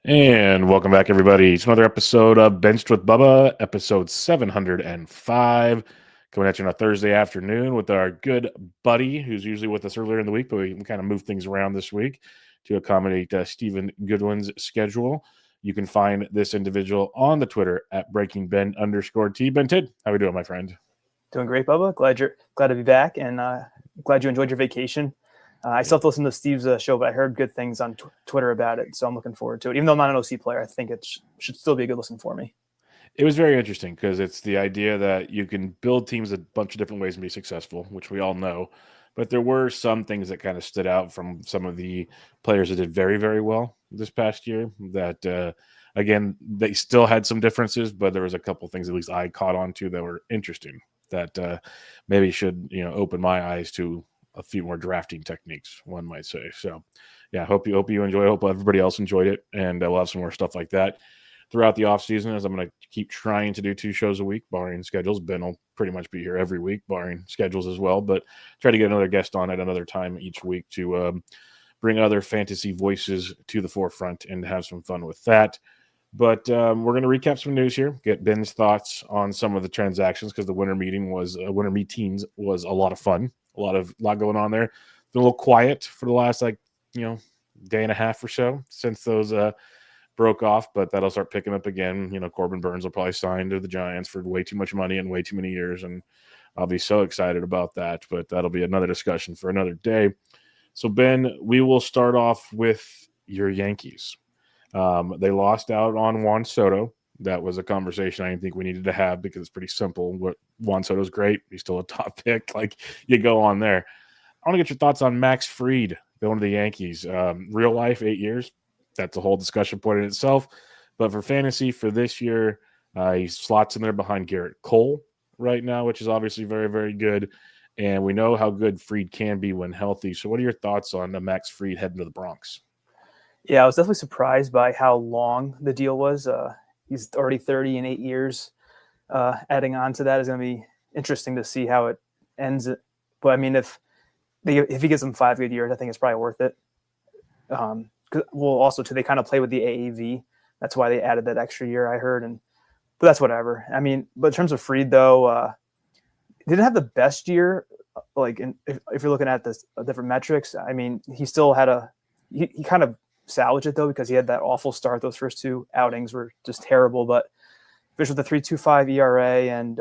And welcome back, everybody, to another episode of Benched with Bubba, episode 705. Coming at you on a Thursday afternoon with our good buddy who's usually with us earlier in the week, but we kind of move things around this week to accommodate Stephen Goodwin's schedule. You can find this individual on the Twitter at BreakingBen_T. Ben Tid, how are we doing, my friend? Doing great, Bubba. Glad to be back, and glad you enjoyed your vacation. I still have to listen to Steve's show, but I heard good things on Twitter about it, so I'm looking forward to it. Even though I'm not an OC player, I think it should still be a good listen for me. It was very interesting because it's the idea that you can build teams a bunch of different ways and be successful, which we all know. But there were some things that kind of stood out from some of the players that did very, very well this past year that, again, they still had some differences, but there was a couple things at least I caught on to that were interesting that maybe should, open my eyes to a few more drafting techniques, one might say. So, yeah, hope you enjoy. Hope everybody else enjoyed it, and we'll have some more stuff like that throughout the off season. As I'm going to keep trying to do 2 shows a week, barring schedules. Ben will pretty much be here every week, barring schedules as well. But try to get another guest on at another time each week to bring other fantasy voices to the forefront and have some fun with that. But we're going to recap some news here, get Ben's thoughts on some of the transactions because the winter meetings was a lot of fun. A lot going on there. Been a little quiet for the last day and a half or so since those broke off, but that'll start picking up again. Corbin Burns will probably sign to the Giants for way too much money and way too many years, and I'll be so excited about that. But that'll be another discussion for another day. So Ben, we will start off with your Yankees. They lost out on Juan Soto. That was a conversation I didn't think we needed to have because it's pretty simple. Juan Soto's great. He's still a top pick. Like, you go on there. I want to get your thoughts on Max Fried going to the Yankees. Real life, 8 years. That's a whole discussion point in itself. But for fantasy for this year, he slots in there behind Garrett Cole right now, which is obviously very, very good. And we know how good Fried can be when healthy. So what are your thoughts on Max Fried heading to the Bronx? Yeah, I was definitely surprised by how long the deal was. He's already 30 in 8 years. Adding on to that is going to be interesting to see how it ends. But I mean, if he gets them 5 good years, I think it's probably worth it. Also too, they kind of play with the AAV. That's why they added that extra year, I heard. But that's whatever. I mean, but in terms of Fried though, he didn't have the best year. Like, if you're looking at this different metrics, I mean, he still had he kind of salvaged it though because he had that awful start. Those first 2 outings were just terrible. But finished with a 3.25 ERA, and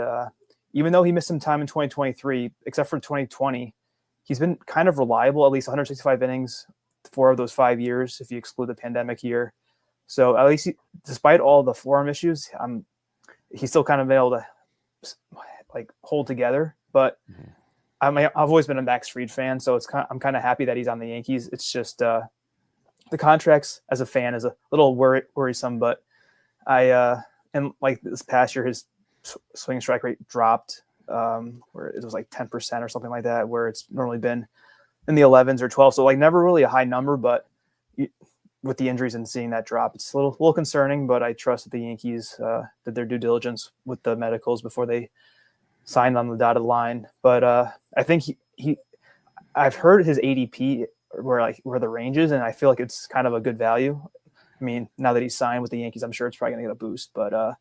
even though he missed some time in 2023, except for 2020, he's been kind of reliable. At least 165 innings, 4 of those 5 years, if you exclude the pandemic year. So at least, despite all the form issues, he's still kind of been able to hold together. But I've always been a Max Fried fan, so I'm kind of happy that he's on the Yankees. It's just the contracts as a fan is a little worrisome, but and like this past year, his swing strike rate dropped, where it was like 10% or something like that, where it's normally been in the 11s or 12. So never really a high number, but with the injuries and seeing that drop, it's a little concerning, but I trust that the Yankees did their due diligence with the medicals before they signed on the dotted line. But I think I've heard his ADP where the range is, and I feel like it's kind of a good value. I mean, now that he's signed with the Yankees, I'm sure it's probably going to get a boost, but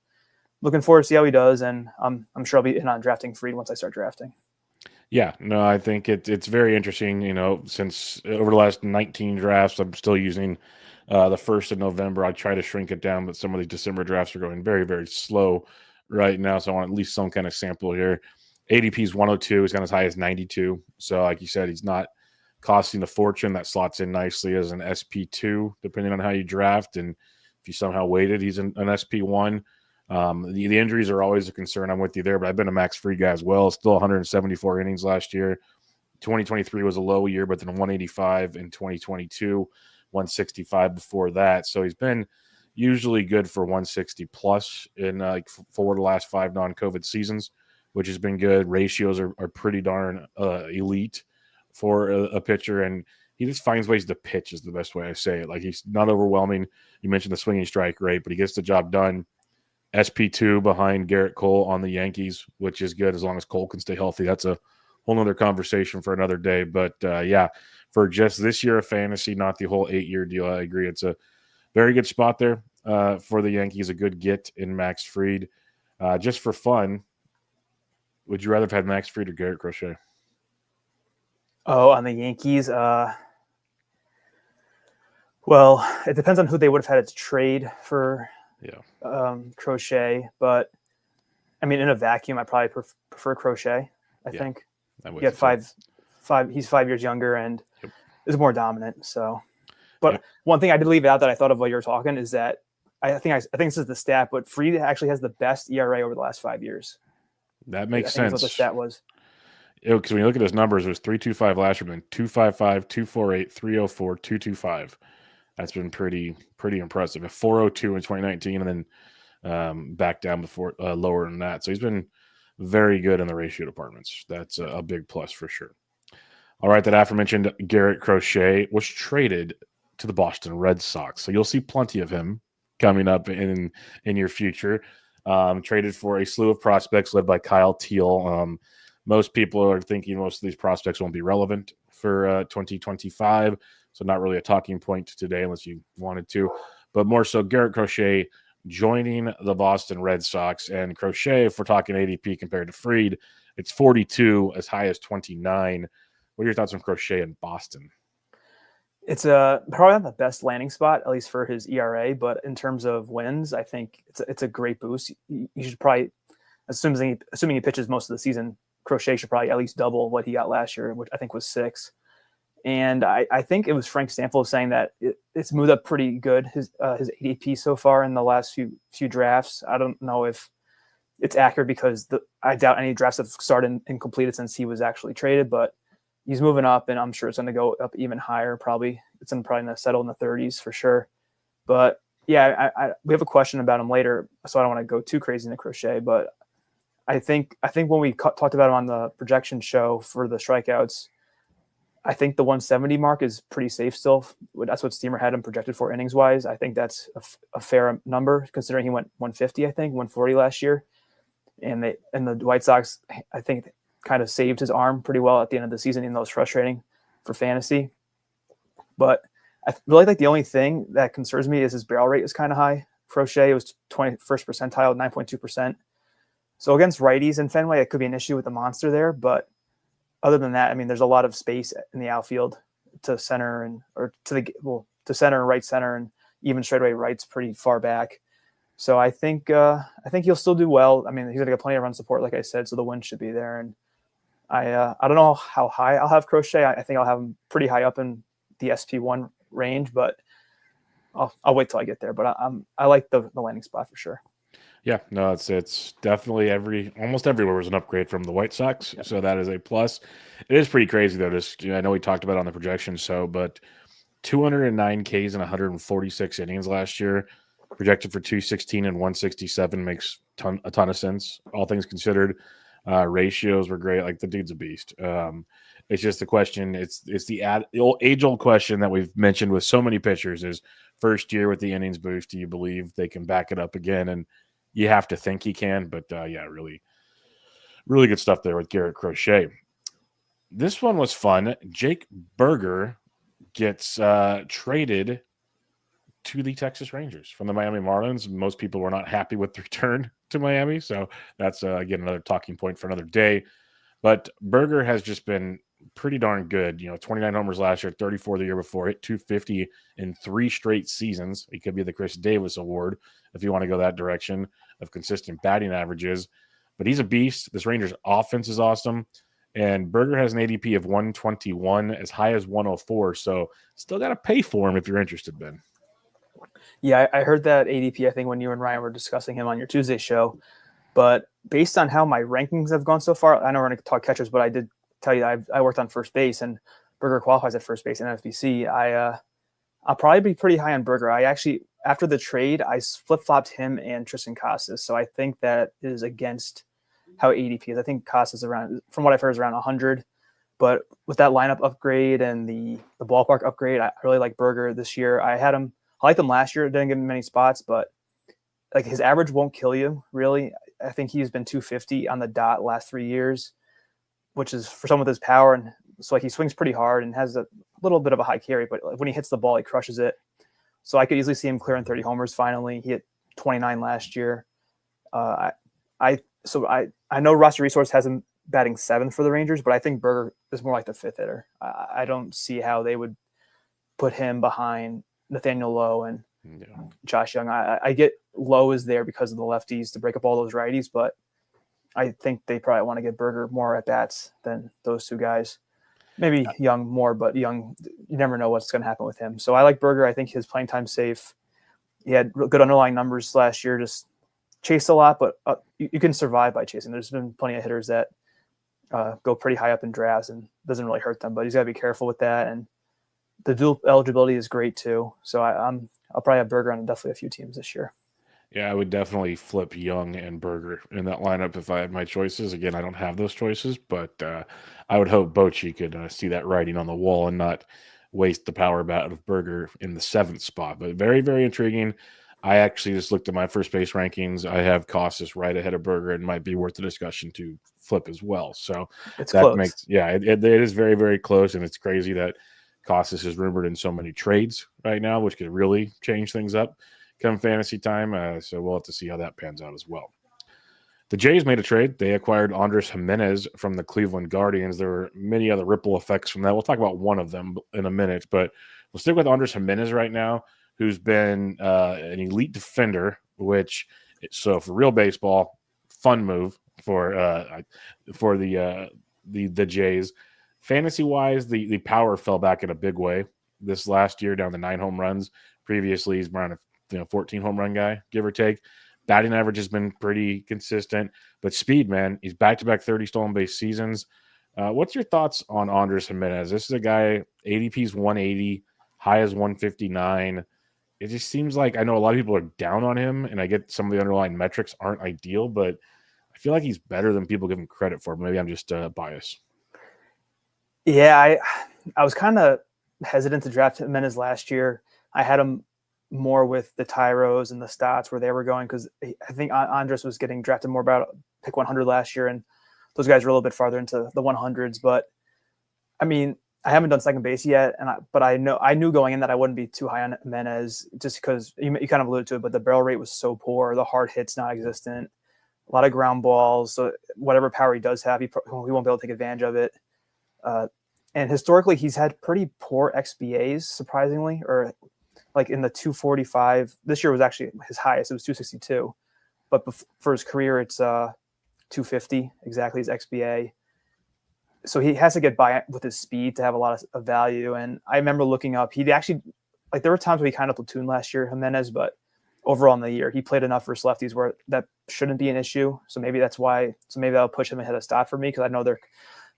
looking forward to see how he does. And I'm sure I'll be in on drafting Fried once I start drafting. Yeah, no, I think it's very interesting, since over the last 19 drafts, I'm still using the 1st of November. I try to shrink it down, but some of these December drafts are going very, very slow right now. So I want at least some kind of sample here. ADP is 102. He's gone as high as 92. So like you said, he's not costing a fortune. That slots in nicely as an SP2, depending on how you draft. And if you somehow waited, he's an SP1. The injuries are always a concern. I'm with you there, but I've been a Max Fried guy as well. Still 174 innings last year. 2023 was a low year, but then 185 in 2022, 165 before that. So he's been usually good for 160 plus in 4 of the last 5 non-COVID seasons, which has been good. Ratios are pretty darn elite for a pitcher, and he just finds ways to pitch is the best way I say it. Like, he's not overwhelming. You mentioned the swinging strike rate, but he gets the job done. SP2 behind Garrett Cole on the Yankees, which is good as long as Cole can stay healthy. That's a whole nother conversation for another day. But yeah, for just this year of fantasy, not the whole 8-year deal, I agree. It's a very good spot there for the Yankees. A good get in Max Fried. Just for fun, would you rather have had Max Fried or Garrett Crochet? Oh, on the Yankees, well, it depends on who they would have had to trade for Crochet. But, I mean, in a vacuum, I probably prefer Crochet, I think. He had he's 5 years younger and is more dominant. So, but one thing I did leave out that I thought of while you were talking is that I think this is the stat, but Fried actually has the best ERA over the last 5 years. That makes sense. That's what the stat was. Because when you look at his numbers, it was 3.25 last year, then 2.55, 2.48, 3.04, 2.25. That's been pretty impressive. A 4.02 in 2019, and then back down before lower than that. So he's been very good in the ratio departments. That's a big plus for sure. All right, that aforementioned Garrett Crochet was traded to the Boston Red Sox, so you'll see plenty of him coming up in your future. Traded for a slew of prospects led by Kyle Teal. Most people are thinking most of these prospects won't be relevant for 2025, so not really a talking point today unless you wanted to. But more so, Garrett Crochet joining the Boston Red Sox. And Crochet, if we're talking ADP compared to Fried, it's 42, as high as 29. What are your thoughts on Crochet in Boston? It's probably not the best landing spot, at least for his ERA, but in terms of wins, I think it's a great boost. You should probably, assuming he pitches most of the season, Crochet should probably at least double what he got last year, which I think was 6. And I think it was Frank Stanfield saying that it's moved up pretty good, his ADP so far in the last few drafts. I don't know if it's accurate because I doubt any drafts have started and completed since he was actually traded, but he's moving up, and I'm sure it's going to go up even higher. Probably going to settle in the 30s for sure. But yeah, we have a question about him later, so I don't want to go too crazy into Crochet. But I think when we talked about him on the projection show for the strikeouts, I think the 170 mark is pretty safe still. That's what Steamer had him projected for innings wise. I think that's a fair number considering he went 150, I think 140 last year, and the White Sox, I think, kind of saved his arm pretty well at the end of the season, even though it's frustrating for fantasy. But I really think the only thing that concerns me is his barrel rate is kind of high. Crochet was 21st percentile, 9.2%. So against righties in Fenway, it could be an issue with the monster there. But other than that, I mean, there's a lot of space in the outfield to center to center and right center, and even straightaway right's pretty far back. So I think he'll still do well. I mean, he's going to get plenty of run support, like I said, so the win should be there. And I don't know how high I'll have Crochet. I think I'll have him pretty high up in the SP1 range, but I'll wait till I get there. But I like the landing spot for sure. Yeah, no, it's definitely almost everywhere was an upgrade from the White Sox, so that is a plus. It is pretty crazy though. I know we talked about it on the projection show, but 209 Ks in 146 innings last year, projected for 216 and 167 makes a ton of sense. All things considered, ratios were great. Like, the dude's a beast. It's just the question. It's the old age-old question that we've mentioned with so many pitchers is first year with the innings boost. Do you believe they can back it up again? And you have to think he can, but yeah, really, really good stuff there with Garrett Crochet. This one was fun. Jake Burger gets traded to the Texas Rangers from the Miami Marlins. Most people were not happy with the return to Miami, so that's again another talking point for another day. But Burger has just been pretty darn good. 29 homers last year, 34 the year before, hit 250 in 3 straight seasons. He could be the Chris Davis Award if you want to go that direction of consistent batting averages. But he's a beast. This Rangers offense is awesome. And Burger has an ADP of 121, as high as 104. So still got to pay for him if you're interested, Ben. Yeah, I heard that ADP, I think, when you and Ryan were discussing him on your Tuesday show. But based on how my rankings have gone so far, I know we're going to talk catchers, but I did tell you I worked on first base, and Burger qualifies at first base in NFBC. I'll probably be pretty high on Burger. I actually, after the trade, I flip-flopped him and Tristan Casas. So I think that is against how ADP is. I think Casas around, from what I've heard, is around 100. But with that lineup upgrade and the ballpark upgrade, I really like Burger this year. I liked him last year. Didn't give him many spots, but like, his average won't kill you, really. I think he's been 250 on the dot last 3 years, which is for someone with his power. And so, like, he swings pretty hard and has a little bit of a high carry, but when he hits the ball, he crushes it. So I could easily see him clearing 30 homers finally. He hit 29 last year. I know roster resource has him batting 7th for the Rangers, but I think Berger is more like the 5th hitter. I don't see how they would put him behind Nathaniel Lowe and Josh Young. I get Lowe is there because of the lefties to break up all those righties, but I think they probably want to get Berger more at bats than those two guys. Maybe Young more, but Young, you never know what's going to happen with him. So I like Berger. I think his playing time's safe. He had good underlying numbers last year, just chased a lot, but you can survive by chasing. There's been plenty of hitters that go pretty high up in drafts and doesn't really hurt them, but he's got to be careful with that. And the dual eligibility is great too. So I'll probably have Berger on definitely a few teams this year. Yeah, I would definitely flip Young and Berger in that lineup if I had my choices. Again, I don't have those choices, but I would hope Bochy could see that writing on the wall and not waste the power bat of Berger in the 7th spot. But very, very intriguing. I actually just looked at my first base rankings. I have Costas right ahead of Berger, and might be worth the discussion to flip as well. So it's that close. makes it is very, very close, and it's crazy that Costas is rumored in so many trades right now, which could really change things up come fantasy time. So we'll have to see how that pans out as well. The Jays made a trade. They acquired Andres Jimenez from the Cleveland Guardians. There were many other ripple effects from that. We'll talk about one of them in a minute, but we'll stick with Andres Jimenez right now, who's been an elite defender, so for real baseball, fun move for the Jays. Fantasy-wise, the power fell back in a big way this last year, down to 9 home runs. Previously, he's around a 14 home run guy, give or take. Batting average has been pretty consistent, but speed, man, he's back-to-back 30 stolen base seasons. What's your thoughts on Andres Jimenez? This is a guy, ADP's 180, high as 159. It just seems like, I know a lot of people are down on him, and I get some of the underlying metrics aren't ideal, but I feel like he's better than people give him credit for. Maybe I'm just biased. Yeah, I was kind of hesitant to draft Jimenez last year. I had him more with the Tyros and the Stotts where they were going, because I think Andres was getting drafted more about pick 100 last year, and those guys were a little bit farther into the 100s. But I mean, I haven't done second base yet, but I knew going in that I wouldn't be too high on Jimenez, just because you kind of alluded to it, but the barrel rate was so poor, the hard hits not existent, a lot of ground balls. So whatever power he does have, he won't be able to take advantage of it. And historically, he's had pretty poor XBAs, surprisingly, or like in the 245. This year was actually his highest. It was 262. But for his career, it's 250, exactly his XBA. So he has to get by with his speed to have a lot of value. And I remember looking up, he'd actually, like, there were times where he kind of platooned last year, Jimenez, but overall in the year, he played enough versus lefties where that shouldn't be an issue. So maybe that's why. So maybe that'll push him ahead of Stott for me, because I know they're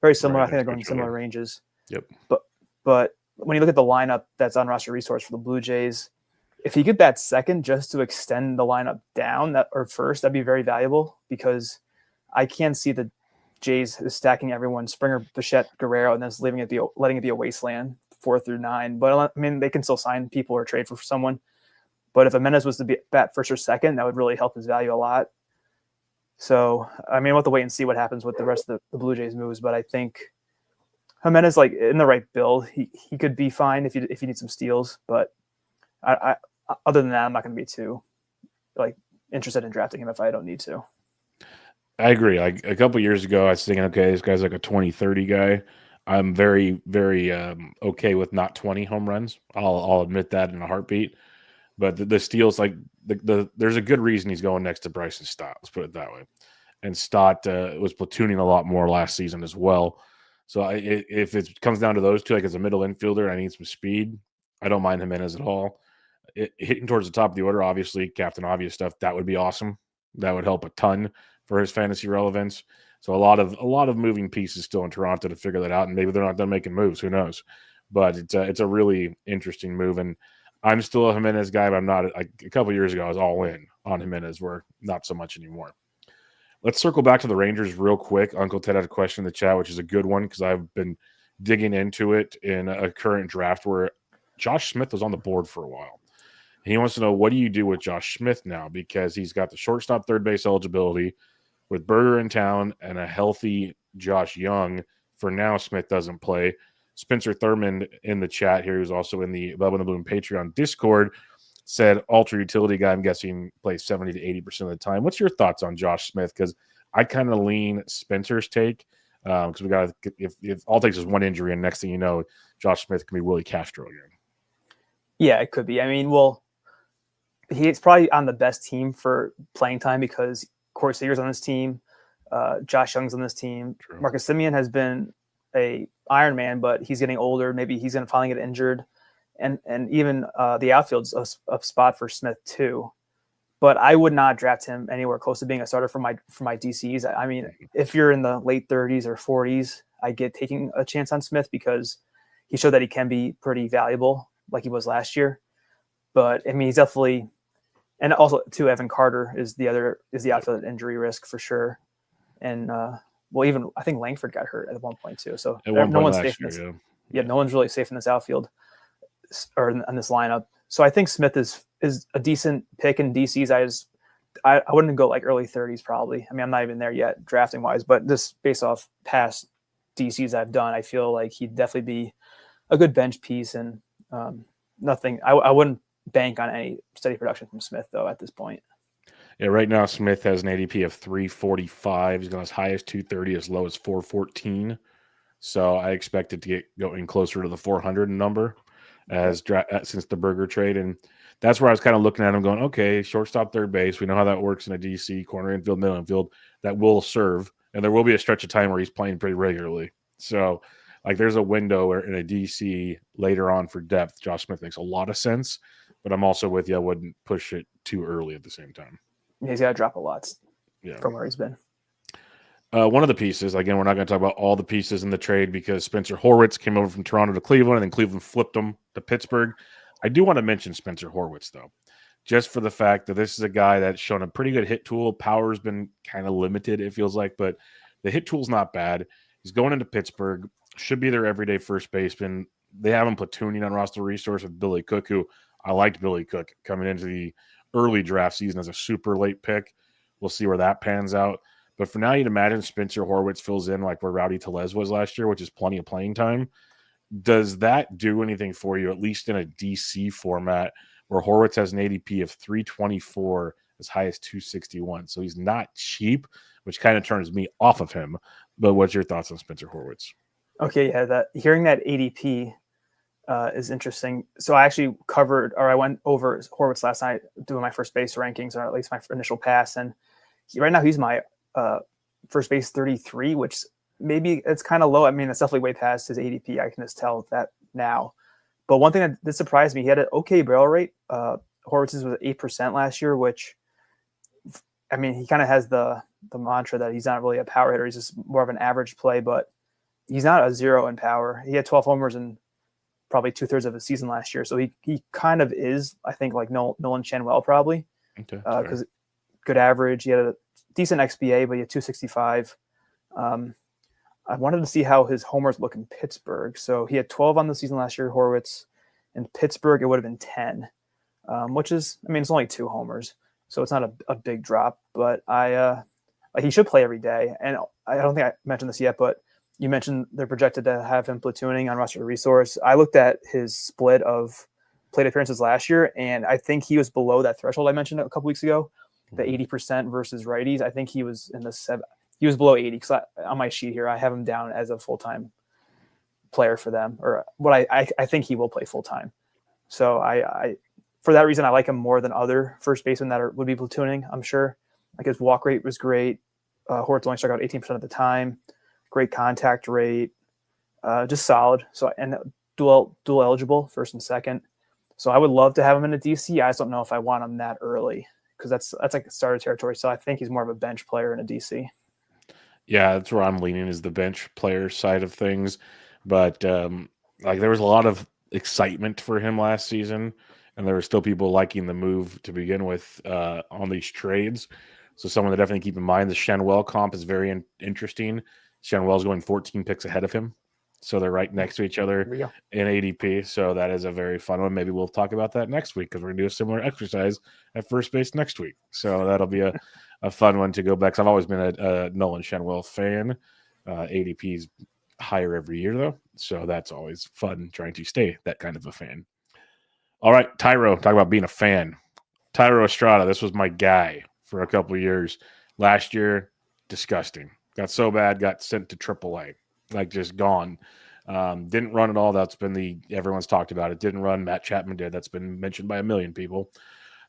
very similar. Right, I think they're going in similar ranges. Yep. But when you look at the lineup that's on roster resource for the Blue Jays, if he could bat second just to extend the lineup down or first, that'd be very valuable, because I can't see the Jays stacking everyone, Springer, Bichette, Guerrero, and then letting it be a wasteland 4 through 9. But I mean, they can still sign people or trade for someone. But if Jimenez was to bat first or second, that would really help his value a lot. So, I mean, we'll have to wait and see what happens with the rest of the Blue Jays moves. But I think Jimenez, like, in the right build, he could be fine if you need some steals. But I other than that, I'm not going to be too interested in drafting him if I don't need to. I agree. Like, a couple years ago, I was thinking, okay, this guy's like a 20-30 guy. I'm very, very okay with not 20 home runs. I'll admit that in a heartbeat. But the steals, like, there's a good reason he's going next to Bryson Stott. Let's put it that way. And Stott was platooning a lot more last season as well. So if it comes down to those two, like, as a middle infielder, I need some speed. I don't mind Jimenez at all. Hitting towards the top of the order, obviously, Captain Obvious stuff, that would be awesome. That would help a ton for his fantasy relevance. So a lot of moving pieces still in Toronto to figure that out, and maybe they're not done making moves. Who knows? But it's a really interesting move, and I'm still a Jimenez guy, but I'm not. A couple of years ago, I was all in on Jimenez. We're not so much anymore. Let's circle back to the Rangers real quick. Uncle Ted had a question in the chat, which is a good one, because I've been digging into it in a current draft where Josh Smith was on the board for a while. And he wants to know, what do you do with Josh Smith now? Because he's got the shortstop, third base eligibility with Berger in town and a healthy Josh Young. For now, Smith doesn't play. Spencer Thurmond in the chat here, who's also in the Bubba and the Bloom Patreon Discord, said ultra utility guy, I'm guessing plays 70 to 80% of the time. What's your thoughts on Josh Smith? Because I kind of lean Spencer's take because we got if all it takes is one injury and next thing you know, Josh Smith can be Willie Castro again. Yeah, it could be. I mean, well, he's probably on the best team for playing time because Corey Seager's on this team, Josh Young's on this team. True. Marcus Semien has been a Iron Man, but he's getting older. Maybe he's going to finally get injured. And even the outfield's a spot for Smith too. But I would not draft him anywhere close to being a starter for my DCs. I mean, if you're in the late 30s or 40s, I get taking a chance on Smith because he showed that he can be pretty valuable like he was last year. But I mean, he's definitely, and also too, Evan Carter is the outfield injury risk for sure. And well, even I think Langford got hurt at one point too. So no one's safe in this. No one's really safe in this outfield or in this lineup. So I think Smith is a decent pick in DCs. I wouldn't go like early 30s probably. I mean, I'm not even there yet drafting wise, but just based off past DCs I've done, I feel like he'd definitely be a good bench piece and nothing. I wouldn't bank on any steady production from Smith though at this point. Yeah, right now Smith has an ADP of 345. He's gone as high as 230, as low as 414. So I expect it to get going closer to the 400 number since the Burger trade. And that's where I was kind of looking at him going, okay, shortstop, third base. We know how that works in a DC, corner infield, middle infield. That will serve. And there will be a stretch of time where he's playing pretty regularly. So like there's a window where in a DC later on for depth, Josh Smith makes a lot of sense. But I'm also with you. I wouldn't push it too early at the same time. He's got to drop a lot from where he's been. One of the pieces, again, we're not going to talk about all the pieces in the trade because Spencer Horwitz came over from Toronto to Cleveland and then Cleveland flipped him to Pittsburgh. I do want to mention Spencer Horwitz, though, just for the fact that this is a guy that's shown a pretty good hit tool. Power's been kind of limited, it feels like, but the hit tool's not bad. He's going into Pittsburgh, should be their everyday first baseman. They have him platooning on roster resource with Billy Cook, who I liked Billy Cook coming into the early draft season as a super late pick. We'll see where that pans out. But for now, you'd imagine Spencer Horwitz fills in like where Rowdy Tellez was last year, which is plenty of playing time. Does that do anything for you, at least in a DC format, where Horwitz has an ADP of 324, as high as 261? So he's not cheap, which kind of turns me off of him. But what's your thoughts on Spencer Horwitz? Okay, yeah, hearing that ADP is interesting. So I actually I went over Horwitz last night doing my first base rankings, or at least my initial pass. And right now he's my first base 33, which maybe it's kind of low. I mean, it's definitely way past his ADP. I can just tell that now. But one thing that surprised me, he had an okay barrel rate. Horwitz's was 8% last year, which, I mean, he kind of has the mantra that he's not really a power hitter. He's just more of an average play, but he's not a zero in power. He had 12 homers in probably 2/3 of the season last year. So he kind of is, I think, like Nolan Shanwell probably. Okay. Because good average. He had a decent XBA, but he had 265. I wanted to see how his homers look in Pittsburgh. So he had 12 on the season last year, Horwitz. In Pittsburgh, it would have been 10, which is, I mean, it's only 2 homers. So it's not a big drop, but he should play every day. And I don't think I mentioned this yet, but you mentioned they're projected to have him platooning on roster resource. I looked at his split of plate appearances last year, and I think he was below that threshold I mentioned a couple weeks ago, the 80% versus righties. I think he was in the 7. He was below 80 because on my sheet here, I have him down as a full-time player for them, or what I think he will play full-time. So I for that reason, I like him more than other first basemen that would be platooning, I'm sure. Like his walk rate was great. Horwitz only struck out 18% of the time. Great contact rate. Just solid. So, and dual eligible, first and second. So I would love to have him in a DC. I just don't know if I want him that early because that's like starter territory. So I think he's more of a bench player in a DC. Yeah, that's where I'm leaning, is the bench player side of things. But like there was a lot of excitement for him last season, and there were still people liking the move to begin with on these trades. So someone to definitely keep in mind. The Shanwell comp is very interesting. Shanwell's going 14 picks ahead of him. So they're right next to each other in ADP. So that is a very fun one. Maybe we'll talk about that next week because we're going to do a similar exercise at first base next week. So that'll be a fun one to go back. I've always been a Nolan Shanwell fan. ADP's higher every year, though. So that's always fun trying to stay that kind of a fan. All right, Tyro, talk about being a fan. Tyro Estrada, this was my guy for a couple of years. Last year, disgusting. Got so bad, got sent to AAA, like just gone. Didn't run at all. That's been everyone's talked about it. Didn't run. Matt Chapman did. That's been mentioned by a million people.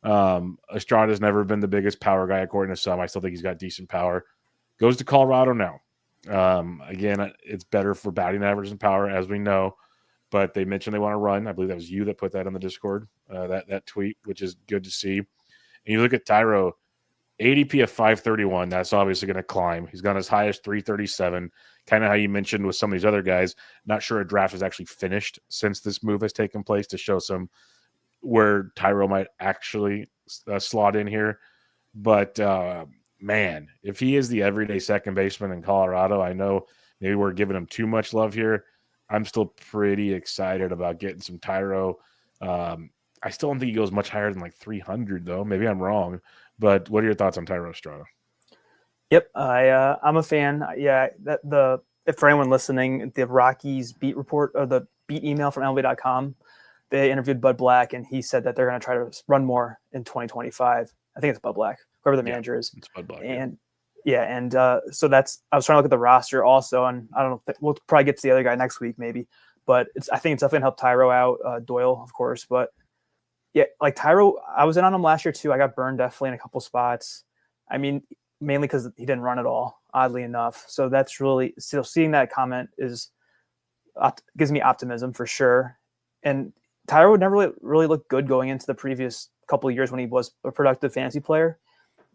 Estrada's never been the biggest power guy, according to some. I still think he's got decent power. Goes to Colorado now. Again, it's better for batting average and power, as we know. But they mentioned they want to run. I believe that was you that put that on the Discord, that tweet, which is good to see. And you look at Tyro, ADP of 531. That's obviously going to climb. He's gone as high as 337. Kind of how you mentioned with some of these other guys. Not sure a draft has actually finished since this move has taken place to show some where Tyro might actually slot in here. But man, if he is the everyday second baseman in Colorado, I know maybe we're giving him too much love here. I'm still pretty excited about getting some Tyro. I still don't think he goes much higher than like 300, though. Maybe I'm wrong. But what are your thoughts on Tyro Estrada? Yep, I'm a fan. Yeah, if for anyone listening, the Rockies beat report or the beat email from MLB.com, they interviewed Bud Black, and he said that they're going to try to run more in 2025. I think it's Bud Black, whoever the manager is. It's Bud Black. And so I was trying to look at the roster also, and I don't know, we'll probably get to the other guy next week maybe, but I think it's definitely helped Tyro out, Doyle, of course, but yeah, like Tyro, I was in on him last year too. I got burned definitely in a couple spots. I mean, mainly because he didn't run at all, oddly enough. So that's really still seeing that comment gives me optimism for sure. And Tyro would never really look good going into the previous couple of years when he was a productive fantasy player.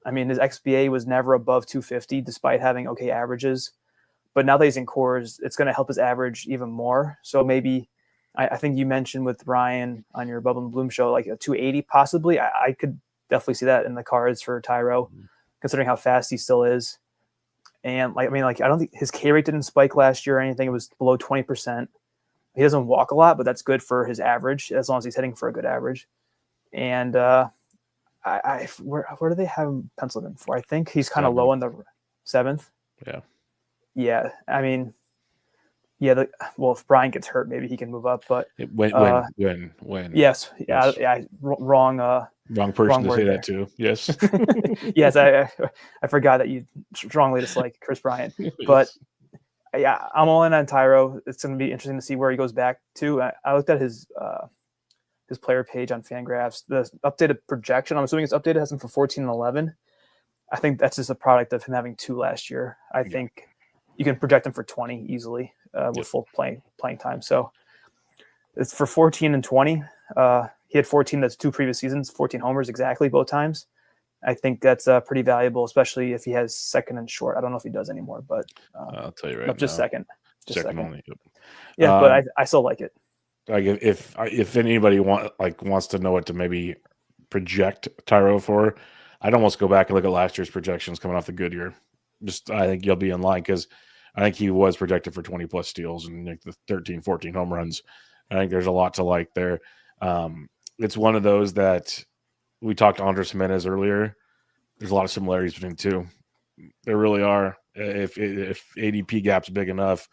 I mean, his XBA was never above 250 despite having okay averages. But now that he's in cores, it's going to help his average even more. So maybe I think you mentioned with Ryan on your Bubba and Bloom show, like a 280 possibly. I could definitely see that in the cards for Tyro, considering how fast he still is. And I don't think his K rate didn't spike last year or anything. It was below 20%. He doesn't walk a lot, but that's good for his average as long as he's hitting for a good average. And where do they have him penciled in for? I think he's kind of low on the 7th. Yeah. I mean, if Brian gets hurt, maybe he can move up. But when? Yes. Yeah. Wrong person to say there. that too. Yes. Yes. I forgot that you strongly dislike Chris Bryant, but yeah, I'm all in on Tyro. It's going to be interesting to see where he goes back to. I looked at his player page on Fangraphs. The updated projection, I'm assuming it's updated, has him for 14 and 11. I think that's just a product of him having 2 last year. I think you can project him for 20 easily with full playing time. So it's for 14 and 20. He had 14 that's 2 previous seasons, 14 homers exactly both times. I think that's pretty valuable, especially if he has second and short. I don't know if he does anymore, but I'll tell you right now. Just second. Only. Yeah, but I still like it. Like if anybody wants to know what to maybe project Tyro for, I'd almost go back and look at last year's projections coming off the good year. I think you'll be in line because I think he was projected for 20 plus steals and like the 13, 14 home runs. I think there's a lot to like there. It's one of those that we talked to Andres Jimenez earlier. There's a lot of similarities between the two. There really are. If ADP gap's big enough,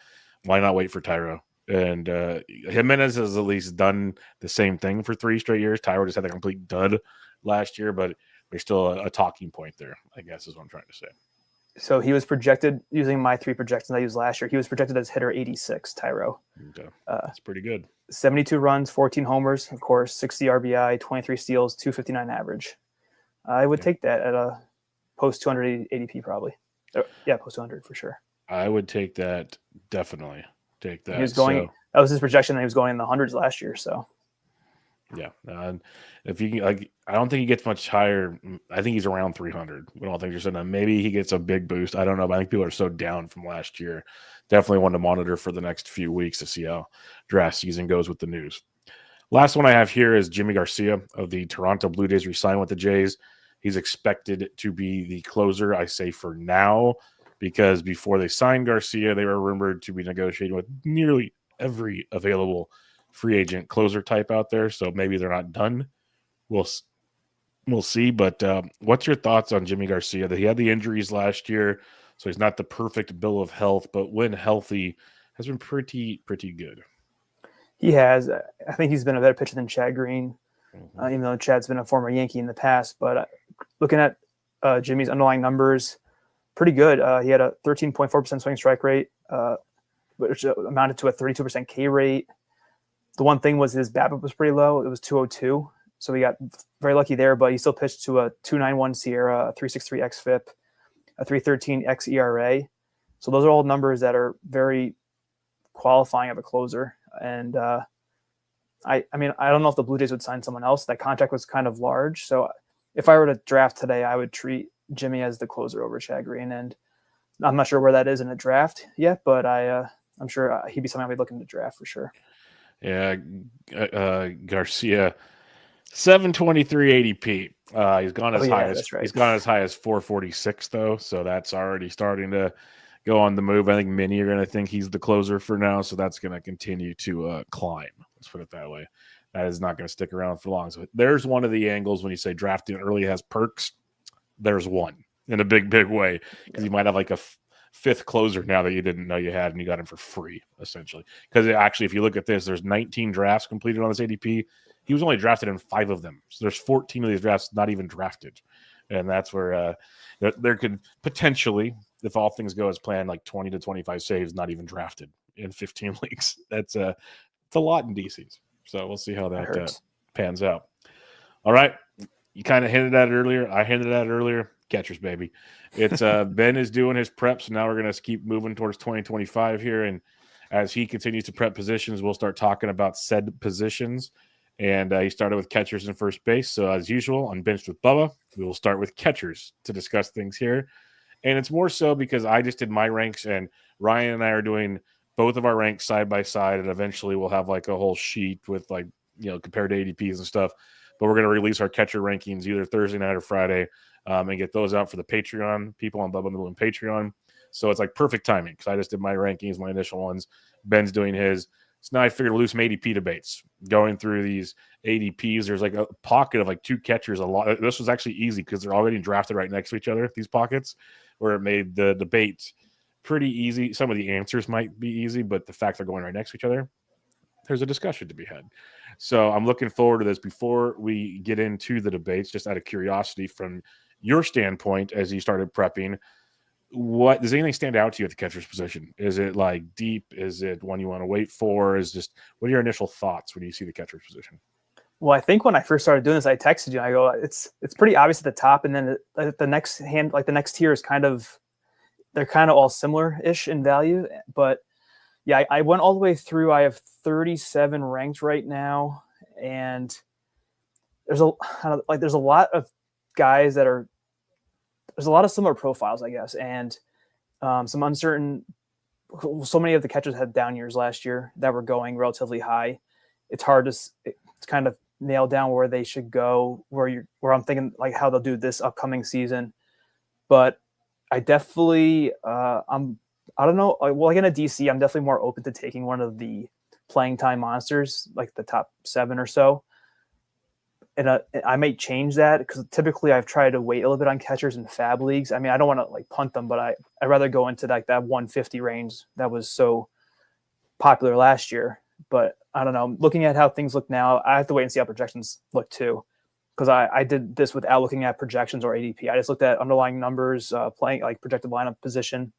why not wait for Tyro? And Jimenez has at least done the same thing for 3 straight years. Tyro just had a complete dud last year, but there's still a talking point there, I guess is what I'm trying to say. So he was projected, using my 3 projections I used last year, he was projected as hitter 86, Tyro. Okay. That's pretty good. 72 runs, 14 homers, of course, 60 RBI, 23 steals, 259 average. I would take that at a post 200 ADP probably. Yeah, post 200 for sure. I would take that, definitely. Take that. He was going. That was his projection. That he was going in the hundreds last year. So, yeah. If you I don't think he gets much higher. I think he's around 300. With all things you're saying, maybe he gets a big boost. I don't know. But I think people are so down from last year. Definitely one to monitor for the next few weeks to see how draft season goes with the news. Last one I have here is Jimmy Garcia of the Toronto Blue Jays re-signed with the Jays. He's expected to be the closer. I say for now, because before they signed Garcia, they were rumored to be negotiating with nearly every available free agent closer type out there. So maybe they're not done. We'll see. But what's your thoughts on Jimmy Garcia? That he had the injuries last year, so he's not the perfect bill of health, but when healthy, has been pretty good. He has. I think he's been a better pitcher than Chad Green. even though Chad's been a former Yankee in the past. But looking at Jimmy's underlying numbers, pretty good. He had a 13.4% swing strike rate, which amounted to a 32% K rate. The one thing was his BABIP was pretty low. It was 202. So we got very lucky there, but he still pitched to a 291 Sierra, a 363 xFIP, a 313 xERA. So those are all numbers that are very qualifying of a closer. And I mean, I don't know if the Blue Jays would sign someone else. That contract was kind of large. So if I were to draft today, I would treat Jimmy as the closer over Chad Green. And I'm not sure where that is in a draft yet, but I'm sure he'd be something I'd be looking to draft for sure. Yeah, Garcia, 723 ADP. He's gone as high as he's gone as high as 446 though, so that's already starting to go on the move. I think many are going to think he's the closer for now, so that's going to continue to climb. Let's put it that way. That is not going to stick around for long. So there's one of the angles when you say drafting early has perks. There's one in a big way because you might have like a fifth closer now that you didn't know you had, and you got him for free, essentially. Because actually, if you look at this, there's 19 drafts completed on this ADP. He was only drafted in 5 of them. So there's 14 of these drafts not even drafted. And that's where there could potentially, if all things go as planned, like 20 to 25 saves not even drafted in 15 leagues. It's a lot in DCs. So we'll see how that pans out. All right. You kind of hinted at it earlier. I hinted at it earlier. Catchers, baby. It's Ben is doing his prep, so now we're going to keep moving towards 2025 here. And as he continues to prep positions, we'll start talking about said positions. And he started with catchers and first base. So as usual, on Benched with Bubba, we will start with catchers to discuss things here. And it's more so because I just did my ranks, and Ryan and I are doing both of our ranks side by side, and eventually we'll have like a whole sheet with like, compared to ADPs and stuff. But we're going to release our catcher rankings either Thursday night or Friday and get those out for the Patreon people on Bubba and the Balloon Patreon. So it's like perfect timing because I just did my rankings, my initial ones. Ben's doing his. So now I figured to lose some ADP debates. Going through these ADPs, there's like a pocket of like 2 catchers. A lot. This was actually easy because they're already drafted right next to each other, these pockets, where it made the debate pretty easy. Some of the answers might be easy, but the fact they're going right next to each other, there's a discussion to be had. So I'm looking forward to this. Before we get into the debates, just out of curiosity from your standpoint as you started prepping, what does anything stand out to you at the catcher's position? Is it like deep? Is it one you want to wait for? What are your initial thoughts when you see the catcher's position? Well, I think when I first started doing this, I texted you. I go, it's pretty obvious at the top, and then the next tier is they're kind of all similar-ish in value. But yeah, I went all the way through. I have 37 ranked right now, and there's a lot of guys there's a lot of similar profiles, I guess, and some uncertain. So many of the catchers had down years last year that were going relatively high. It's hard to kind of nail down where they should go, where I'm thinking like how they'll do this upcoming season. But I definitely, I don't know. Well, like in a DC, I'm definitely more open to taking one of the playing time monsters, like the top 7 or so. And I may change that because typically I've tried to wait a little bit on catchers in fab leagues. I mean, I don't want to like punt them, but I'd rather go into like that 150 range that was so popular last year. But I don't know. Looking at how things look now, I have to wait and see how projections look too. Because I did this without looking at projections or ADP. I just looked at underlying numbers, playing like projected lineup position,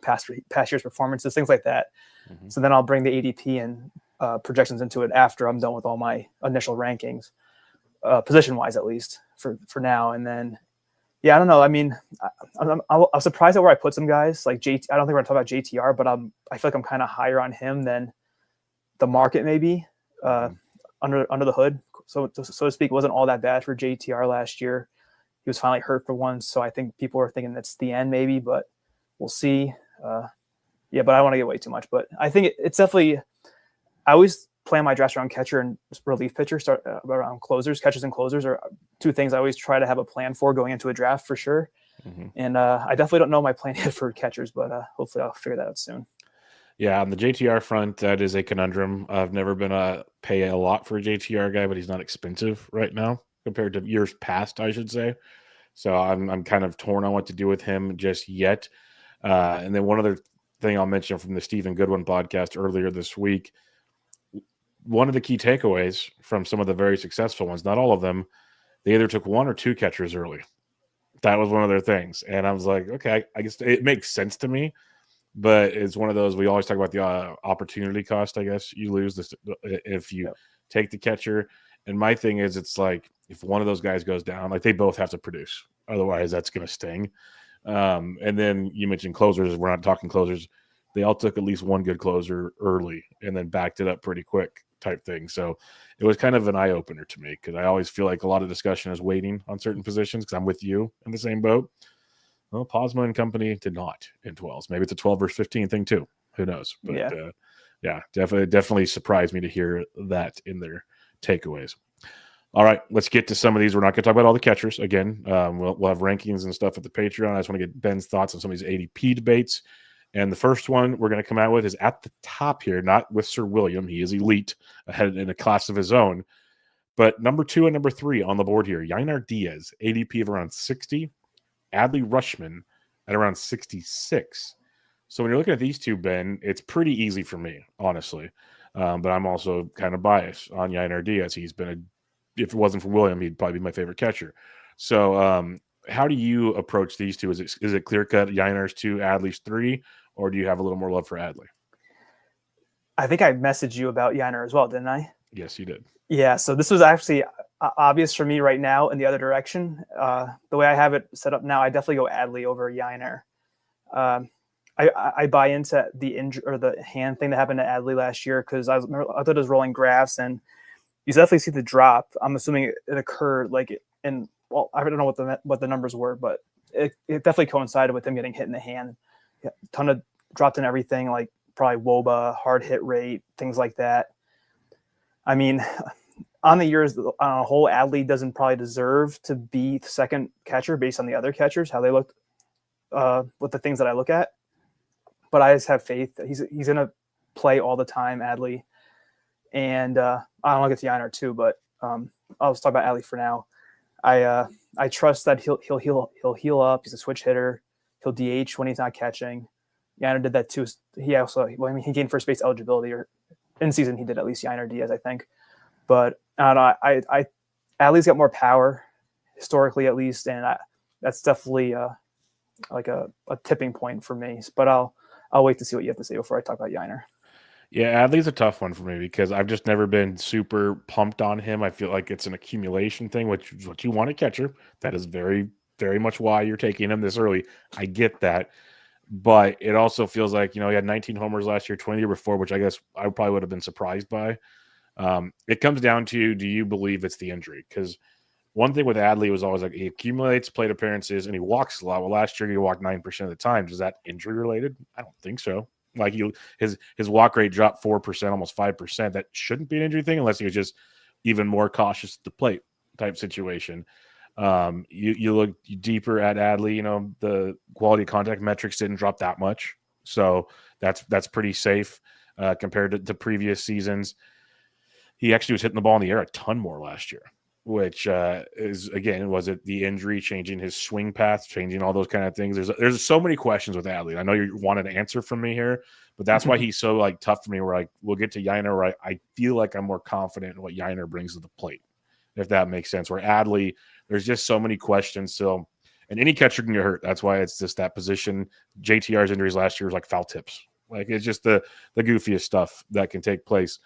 past year's performances, things like that. Mm-hmm. So then I'll bring the ADP and projections into it after I'm done with all my initial rankings. Position wise, at least for now. And then, yeah, I don't know. I mean, I was surprised at where I put some guys like JT. I don't think we're going to talk about JTR, but I feel like I'm kind of higher on him than the market maybe under the hood. So to speak, it wasn't all that bad for JTR last year. He was finally hurt for once. So I think people were thinking that's the end maybe, but we'll see. Yeah, but I don't want to get way too much, but I think it's definitely, I always plan my drafts around catcher and relief pitcher, start around closers. Catchers and closers are 2 things I always try to have a plan for going into a draft for sure. Mm-hmm. And I definitely don't know my plan yet for catchers, but hopefully I'll figure that out soon. Yeah, on the JTR front, that is a conundrum. I've never been pay a lot for a JTR guy, but he's not expensive right now compared to years past, I should say. So I'm kind of torn on what to do with him just yet. And then one other thing I'll mention from the Stephen Goodwin podcast earlier this week, one of the key takeaways from some of the very successful ones, not all of them, they either took one or two catchers early. That was one of their things. And I was like, okay, I guess it makes sense to me. But it's one of those, we always talk about the opportunity cost, I guess. You lose this if you take the catcher. And my thing is, it's like, if one of those guys goes down, like they both have to produce. Otherwise, that's going to sting. And then you mentioned closers. We're not talking closers. They all took at least one good closer early and then backed it up pretty quick type thing. So it was kind of an eye-opener to me, because I always feel like a lot of discussion is waiting on certain positions, because I'm with you in the same boat. Well, Posma and company did not in 12s. Maybe it's a 12 versus 15 thing too. Who knows? But definitely surprised me to hear that in their takeaways. All right, let's get to some of these. We're not going to talk about all the catchers. Again, we'll have rankings and stuff at the Patreon. I just want to get Ben's thoughts on some of these ADP debates. And the first one we're going to come out with is at the top here, not with Sir William. He is elite, ahead in a class of his own. But number 2 and number 3 on the board here, Yanier Diaz, ADP of around 60. Adley Rutschman at around 66. So when you're looking at these two, Ben, it's pretty easy for me, honestly. But I'm also kind of biased on Yanier Diaz. He's been if it wasn't for William, he'd probably be my favorite catcher. So how do you approach these two? Is it clear-cut Yanier's 2, Adley's 3, or do you have a little more love for Adley? I think I messaged you about Yanier as well, didn't I? Yes, you did. Yeah, so this was actually obvious for me right now in the other direction. The way I have it set up now, I definitely go Adley over Yanier. I buy into the injury or the hand thing that happened to Adley last year, because I thought it was rolling graphs, and you definitely see the drop. I'm assuming it occurred well, I don't know what the numbers were, but it definitely coincided with him getting hit in the hand. A ton of dropped in everything, like probably WOBA, hard hit rate, things like that. I mean, on the years on a whole, Adley doesn't probably deserve to be the second catcher based on the other catchers, how they looked with the things that I look at. But I just have faith that he's going to play all the time, Adley. And I don't want to get to Yanier too, but I'll just talk about Adley for now. I trust that he'll heal up. He's a switch hitter. He'll DH when he's not catching. Yanier did that too. He also, he gained first base eligibility, or in season he did, at least Yanier Diaz, I think. But I don't know, Adley's got more power historically, at least, and that's definitely like a tipping point for me. But I'll wait to see what you have to say before I talk about Yanier. Yeah, Adley's a tough one for me, because I've just never been super pumped on him. I feel like it's an accumulation thing, which is what you want a catcher. That is very, very much why you're taking him this early. I get that. But it also feels like, he had 19 homers last year, 20 the year before, which I guess I probably would have been surprised by. It comes down to, do you believe it's the injury? Because one thing with Adley was always like, he accumulates plate appearances and he walks a lot. Well, last year he walked 9% of the time. Is that injury related? I don't think so. Like his walk rate dropped 4%, almost 5%. That shouldn't be an injury thing, unless he was just even more cautious at the plate type situation. You look deeper at Adley, the quality of contact metrics didn't drop that much. So that's pretty safe compared to previous seasons. He actually was hitting the ball in the air a ton more last year, which is, again, was it the injury changing his swing path, changing all those kind of things? There's so many questions with Adley. I know you wanted an answer from me here, but that's why he's so tough for me, where we'll get to Yanier, where I feel like I'm more confident in what Yanier brings to the plate, if that makes sense. Where Adley, there's just so many questions. So, and any catcher can get hurt. That's why it's just that position. JTR's injuries last year was like foul tips. It's just the goofiest stuff that can take place.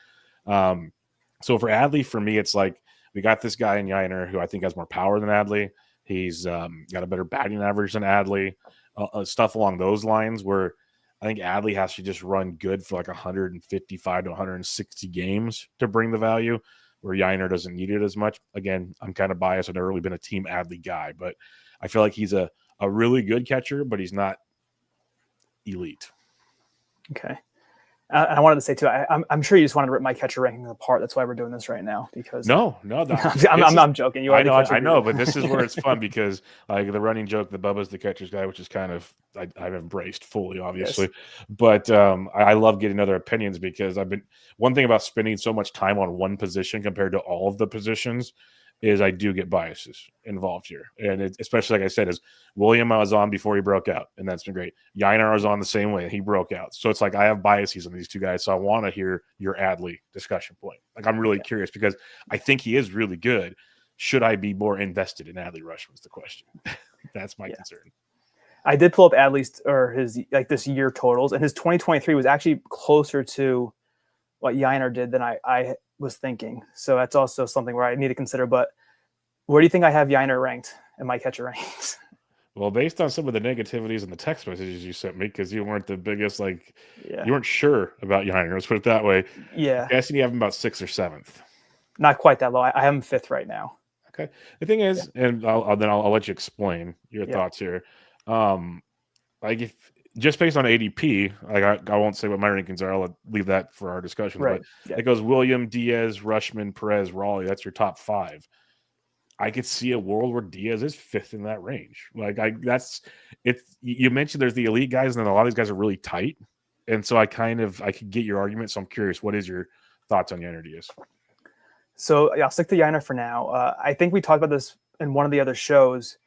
So for Adley, for me, it's like, we got this guy in Yanier who I think has more power than Adley. He's got a better batting average than Adley, stuff along those lines, where I think Adley has to just run good for like 155 to 160 games to bring the value, where Yanier doesn't need it as much. Again, I'm kind of biased. I've never really been a team Adley guy, but I feel like he's a really good catcher, but he's not elite. Okay. I wanted to say too, I'm sure you just wanted to rip my catcher ranking apart. That's why we're doing this right now. Because no, I'm joking. You I know, but this is where it's fun, because the running joke that Bubba's the catcher's guy, which is kind of I've embraced fully, obviously. Yes. But I love getting other opinions, because one thing about spending so much time on one position compared to all of the positions is I do get biases involved here. And especially, like I said, is William I was on before he broke out, and that's been great. Yanier was on the same way. He broke out. So it's like I have biases on these two guys. So I want to hear your Adley discussion point. Like I'm really curious because I think he is really good. Should I be more invested in Adley Rutschman is the question. That's my concern. I did pull up Adley's or his like this year totals, and his 2023 was actually closer to what Yanier did than I was thinking. So that's also something where I need to consider. But where do you think I have Yanier ranked in my catcher rankings? Well, based on some of the negativities in the text messages you sent me, because you weren't the biggest, you weren't sure about Yanier, let's put it that way. Yeah. I guess you have him about 6th or 7th. Not quite that low. I have him 5th right now. Okay. The thing is, and I'll let you explain your thoughts here. Like if just based on ADP, like I won't say what my rankings are. I'll leave that for our discussion. Right. But it goes William, Diaz, Rutschman, Perez, Raleigh. That's your top 5. I could see a world where Diaz is 5th in that range. You mentioned there's the elite guys, and then a lot of these guys are really tight. And so I could get your argument. So I'm curious, what is your thoughts on Yanier Diaz? So I'll stick to Yanier for now. I think we talked about this in one of the other shows,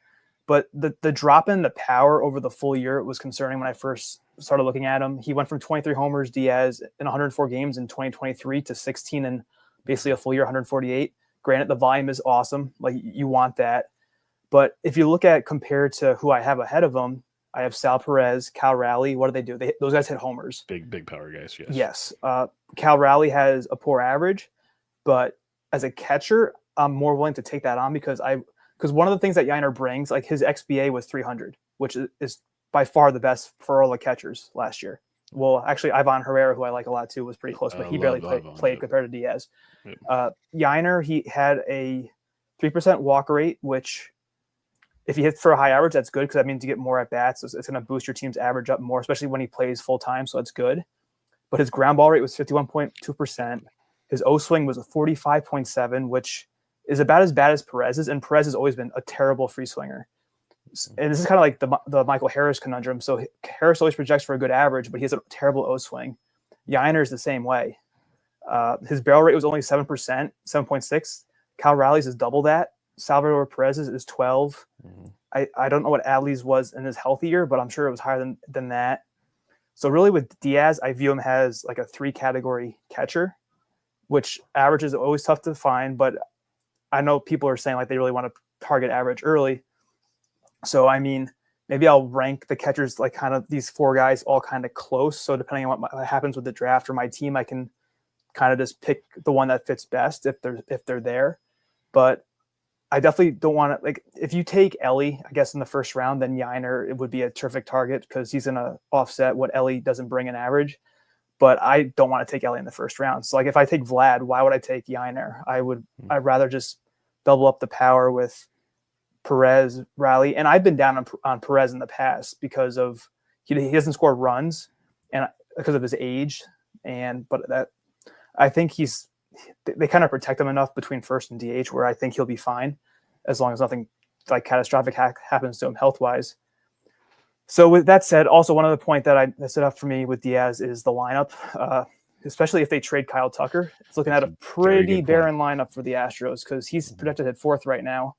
but the drop in the power over the full year was concerning when I first started looking at him. He went from 23 homers, Diaz, in 104 games in 2023 to 16 in basically a full year, 148. Granted, the volume is awesome. Like you want that. But if you look at compared to who I have ahead of him, I have Sal Perez, Cal Raleigh. What do? Those guys hit homers. Big power guys, yes. Yes. Cal Raleigh has a poor average, but as a catcher, I'm more willing to take that on because one of the things that Yanier brings, like his XBA was 300, which is by far the best for all the catchers last year. Well, actually, Ivan Herrera, who I like a lot too, was pretty close, but he barely played compared to Diaz. Yanier, he had a 3% walk rate, which if he hits for a high average, that's good because that means you get more at bats. So it's going to boost your team's average up more, especially when he plays full time. So that's good. But his ground ball rate was 51.2%. His O swing was a 45.7, which is about as bad as Perez's. And Perez has always been a terrible free swinger. And this is kind of like the Michael Harris conundrum. So Harris always projects for a good average, but he has a terrible O swing. Yanier is the same way. His barrel rate was only 7%, 7.6. Cal Raleigh's is double that. Salvador Perez's is 12. Mm-hmm. I don't know what Adley's was in his healthy year, but I'm sure it was higher than that. So really with Diaz, I view him as like a 3-category catcher, which average is always tough to find, but I know people are saying like they really want to target average early. So, I mean, maybe I'll rank the catchers like kind of these 4 guys all kind of close. So depending on what happens with the draft or my team, I can kind of just pick the one that fits best if they're there. But I definitely don't want to, like, if you take Ellie, I guess in the first round, then Yanier, it would be a terrific target because he's going to offset what Ellie doesn't bring in average. But I don't want to take Ellie in the first round. So like if I take Vlad, why would I take Yanier? I'd rather just double up the power with Perez, Raleigh, and I've been down on Perez in the past because of he doesn't score runs and because of his age, but that I think they kind of protect him enough between first and DH where I think he'll be fine as long as nothing like catastrophic happens to him health wise. So with that said, also one other point that stood up for me with Diaz is the lineup, especially if they trade Kyle Tucker. It's looking at a pretty barren lineup for the Astros because he's projected at 4th right now,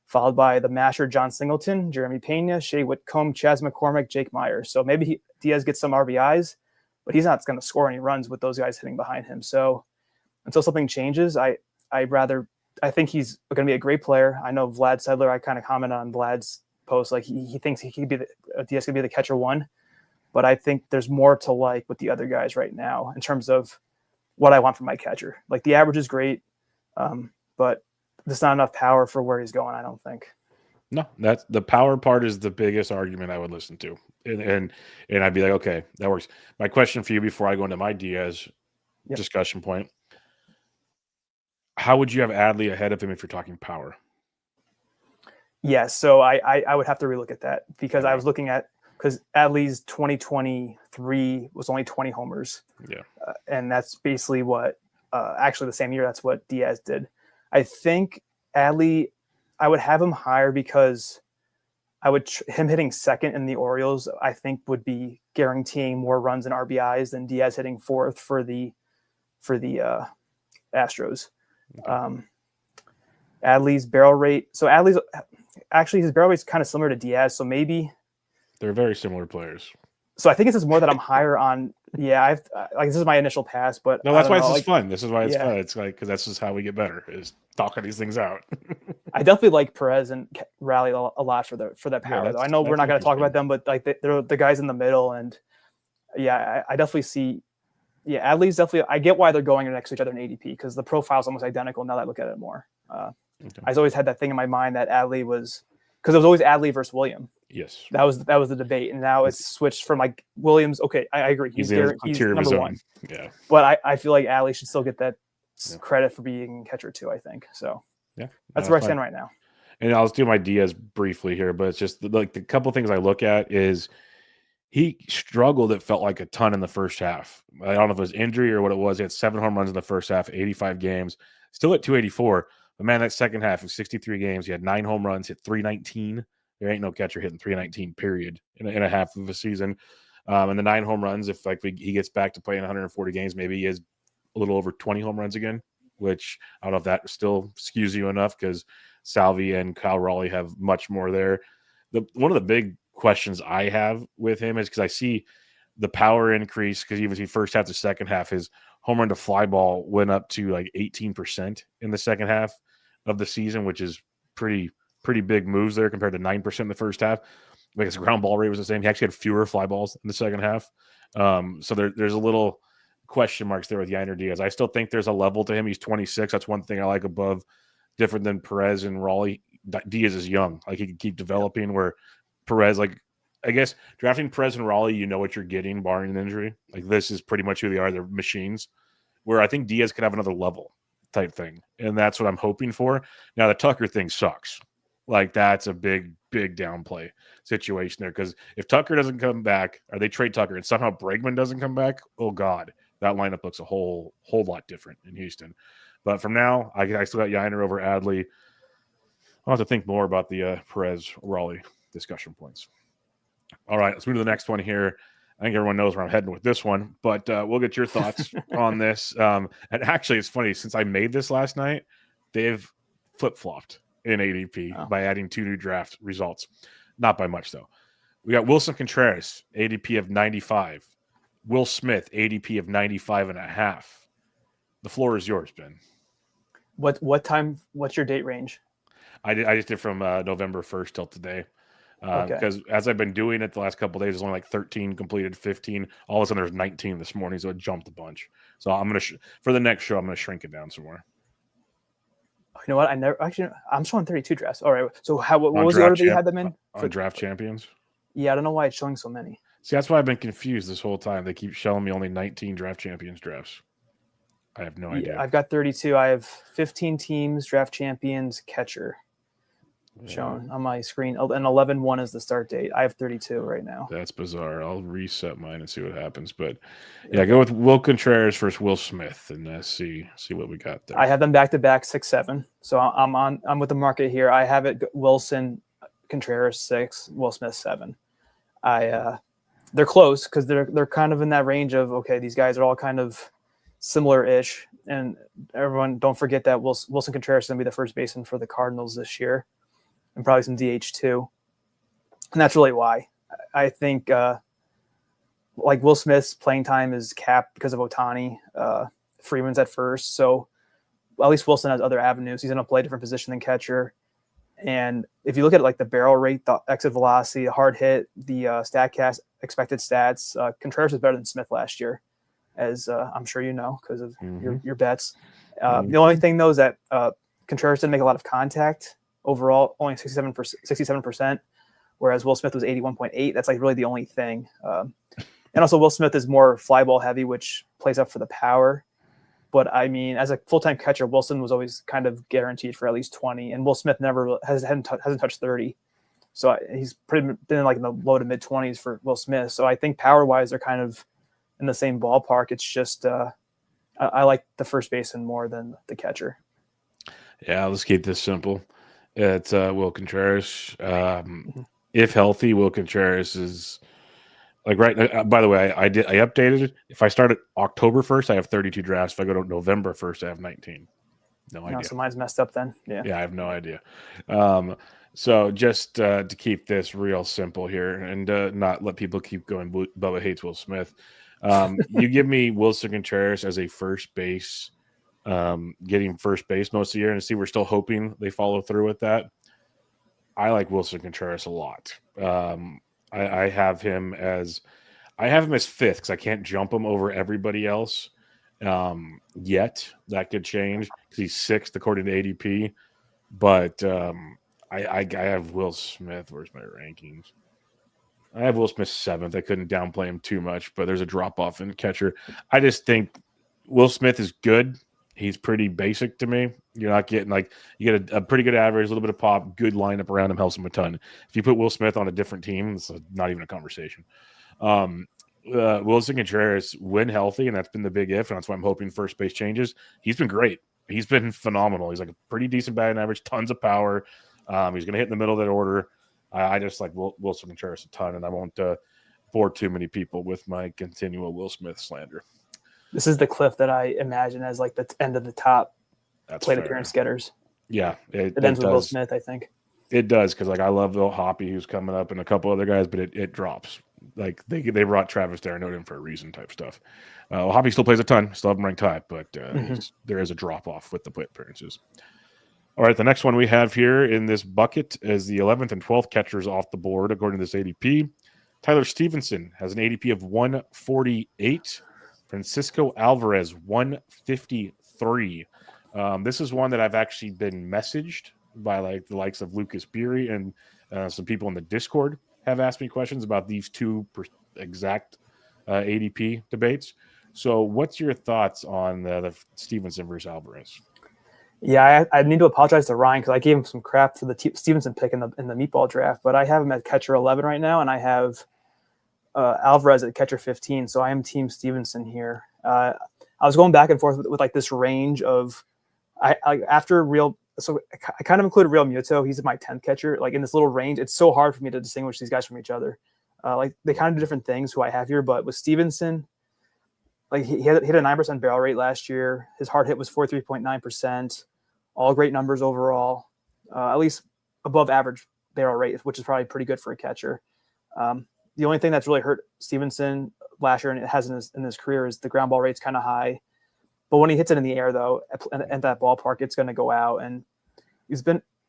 followed by the masher John Singleton, Jeremy Pena, Shea Whitcomb, Chas McCormick, Jake Myers. So maybe Diaz gets some RBIs, but he's not going to score any runs with those guys hitting behind him. So until something changes, I think he's going to be a great player. I know Vlad Sedler, I kind of commented on Vlad's post, like he thinks he could be Diaz could be the catcher 1, but I think there's more to like with the other guys right now in terms of what I want from my catcher. Like the average is great, but there's not enough power for where he's going, I don't think. No, that's the power part is the biggest argument I would listen to. And I'd be like, okay, that works. My question for you before I go into my Diaz discussion point, how would you have Adley ahead of him if you're talking power? Yes, so I would have to relook at that because I was looking at because Adley's 2023 was only 20 homers. Yeah, and that's basically what actually the same year that's what Diaz did. I think Adley, I would have him higher because him hitting 2nd in the Orioles, I think would be guaranteeing more runs and RBIs than Diaz hitting 4th for the Astros. Okay. Adley's barrel rate. So Adley's actually his barrel rate's kind of similar to Diaz. So maybe they're very similar players. So I think it's just more that I'm higher on. Yeah, I've like this is my initial pass, but no, that's why this is fun. This is why it's fun. It's like because that's just how we get better is talking these things out. I definitely like Perez and Rally a lot for that power. Though I know we're not going to talk about them, but like they're the guys in the middle, and I definitely see. Yeah, Adley's definitely. I get why they're going next to each other in ADP because the profile's almost identical. Now that I look at it more, I've always had that thing in my mind that Adley was because it was always Adley versus William. Yes, that was the debate, and now it's switched from like Williams. Okay, I agree. He's number one. Yeah, but I feel like Adley should still get that credit for being catcher too. I think so. Yeah, that's where I stand right now. And I'll do my Diaz briefly here, but it's just like the couple things I look at is he struggled. It felt like a ton in the first half. I don't know if it was injury or what it was. He had 7 home runs in the first half, 85 games, still at 284. But man, that second half of 63 games, he had 9 home runs, hit 319. There ain't no catcher hitting 319, period, in a half of a season. And the 9 home runs, if he gets back to playing 140 games, maybe he is a little over 20 home runs again, which I don't know if that still skews you enough because Salvi and Kyle Raleigh have much more there. One of the big questions I have with him is because I see the power increase because even if first half to second half, his home run to fly ball went up to like 18% in the second half of the season, which is pretty big moves there compared to 9% in the first half. Like his ground ball rate was the same. He actually had fewer fly balls in the second half. So there's a little question marks there with Yanier Diaz. I still think there's a level to him. He's 26. That's one thing I like different than Perez and Raleigh. Diaz is young. Like he can keep developing where Perez, like I guess drafting Perez and Raleigh, you know what you're getting barring an injury. Like this is pretty much who they are. They're machines. Where I think Diaz could have another level type thing. And that's what I'm hoping for. Now the Tucker thing sucks. Like that's a big downplay situation there. Because if Tucker doesn't come back, or they trade Tucker and somehow Bregman doesn't come back, oh God, that lineup looks a whole lot different in Houston. But from now, I still got Yanier over Adley. I'll have to think more about the Perez-Raleigh discussion points. All right, let's move to the next one here. I think everyone knows where I'm heading with this one, but we'll get your thoughts on this. And actually, it's funny. Since I made this last night, they've flip-flopped in ADP by adding 2 new draft results. Not by much, though. We got Willson Contreras, ADP of 95. Will Smith, ADP of 95.5. The floor is yours, Ben. What time? What's your date range? I just did from November 1st till today. Because as I've been doing it the last couple of days, there's only like 13 completed, 15. All of a sudden, there's 19 this morning, so it jumped a bunch. So I'm gonna for the next show, I'm gonna shrink it down some more. You know what? I'm showing 32 drafts. All right. So what was the order that you had them in? On Draft Champions? Yeah, I don't know why it's showing so many. See, that's why I've been confused this whole time. They keep showing me only 19 Draft Champions drafts. I have no idea. I've got 32. I have 15 teams, Draft Champions, catcher shown on my screen. And 11-1 is the start date. I have 32 right now. That's bizarre. I'll reset mine and see what happens. But yeah, go with Will Contreras versus Will Smith and see what we got there. I have them back-to-back 6-7. So I'm with the market here. I have it Willson Contreras 6, Will Smith 7. They're close because they're kind of in that range of these guys are all kind of similar-ish. And everyone, don't forget that Willson Contreras is going to be the first baseman for the Cardinals this year, and probably some DH too. And that's really why I think like Will Smith's playing time is capped because of Ohtani. Freeman's at first, so at least Willson has other avenues. He's going to play a different position than catcher. And if you look at like the barrel rate, the exit velocity, the hard hit, the StatCast expected stats, Contreras was better than Smith last year, as I'm sure you know because of your bets. The only thing though is that Contreras didn't make a lot of contact overall, only 67%, whereas Will Smith was 81.8. That's like really the only thing. And also Will Smith is more fly ball heavy, which plays up for the power. But I mean, as a full-time catcher, Willson was always kind of guaranteed for at least 20, and Will Smith hasn't touched 30. So he's been like in the low to mid 20s for Will Smith. So I think power-wise, they're kind of in the same ballpark. It's just I like the first baseman more than the catcher. Yeah, let's keep this simple. It's Will Contreras. If healthy, Will Contreras is like right now. By the way, I updated it. If I start at October 1st, I have 32 drafts. If I go to November 1st, I have 19. No idea. So mine's messed up then. Yeah. Yeah, I have no idea. So just to keep this real simple here and not let people keep going, Bubba hates Will Smith. You give me Willson Contreras as a first base, getting first base most of the year, and see, we're still hoping they follow through with that. I like Willson Contreras a lot. I have him as fifth because I can't jump him over everybody else yet. That could change because he's sixth according to ADP. But I have Will Smith. Where's my rankings? I have Will Smith seventh. I couldn't downplay him too much, but there's a drop off in catcher. I just think Will Smith is good. He's pretty basic to me. You're not getting you get a pretty good average, a little bit of pop, good lineup around him helps him a ton. If you put Will Smith on a different team, it's not even a conversation. Willson Contreras, when healthy, and that's been the big if, and that's why I'm hoping first base changes. He's been great. He's been phenomenal. He's like a pretty decent batting average, tons of power. He's going to hit in the middle of that order. I just like Willson Contreras a ton, and I won't bore too many people with my continual Will Smith slander. This is the cliff that I imagine as like the end of the top plate appearance getters. Yeah. It ends with Will Smith, I think. It does, because I love Bill Hoppy, who's coming up, and a couple other guys, but it drops. Like they brought Travis d'Arnaud in for a reason type stuff. Hoppy still plays a ton, still have him ranked high, but there is a drop off with the plate appearances. All right, the next one we have here in this bucket is the 11th and 12th catchers off the board according to this ADP. Tyler Stephenson has an ADP of 148. Francisco Alvarez 153. This is one that I've actually been messaged by the likes of Lucas Beery and some people in the Discord have asked me questions about these two exact ADP debates. So what's your thoughts on the Stephenson versus Alvarez? Yeah, I need to apologize to Ryan because I gave him some crap for the Stephenson pick in the meatball draft, but I have him at catcher 11 right now, and I have Alvarez at catcher 15. So I am team Stephenson here. I was going back and forth with like this range of after Real. So I kind of included Real Muto. He's my 10th catcher. Like in this little range, it's so hard for me to distinguish these guys from each other. Like they kind of do different things who I have here, but with Stephenson, like he hit a 9% barrel rate last year. His hard hit was 43.9%. All great numbers overall, at least above average barrel rate, which is probably pretty good for a catcher. The only thing that's really hurt Stephenson last year, and it has in his career, is the ground ball rate's kind of high. But when he hits it in the air, though, at that ballpark, it's going to go out. And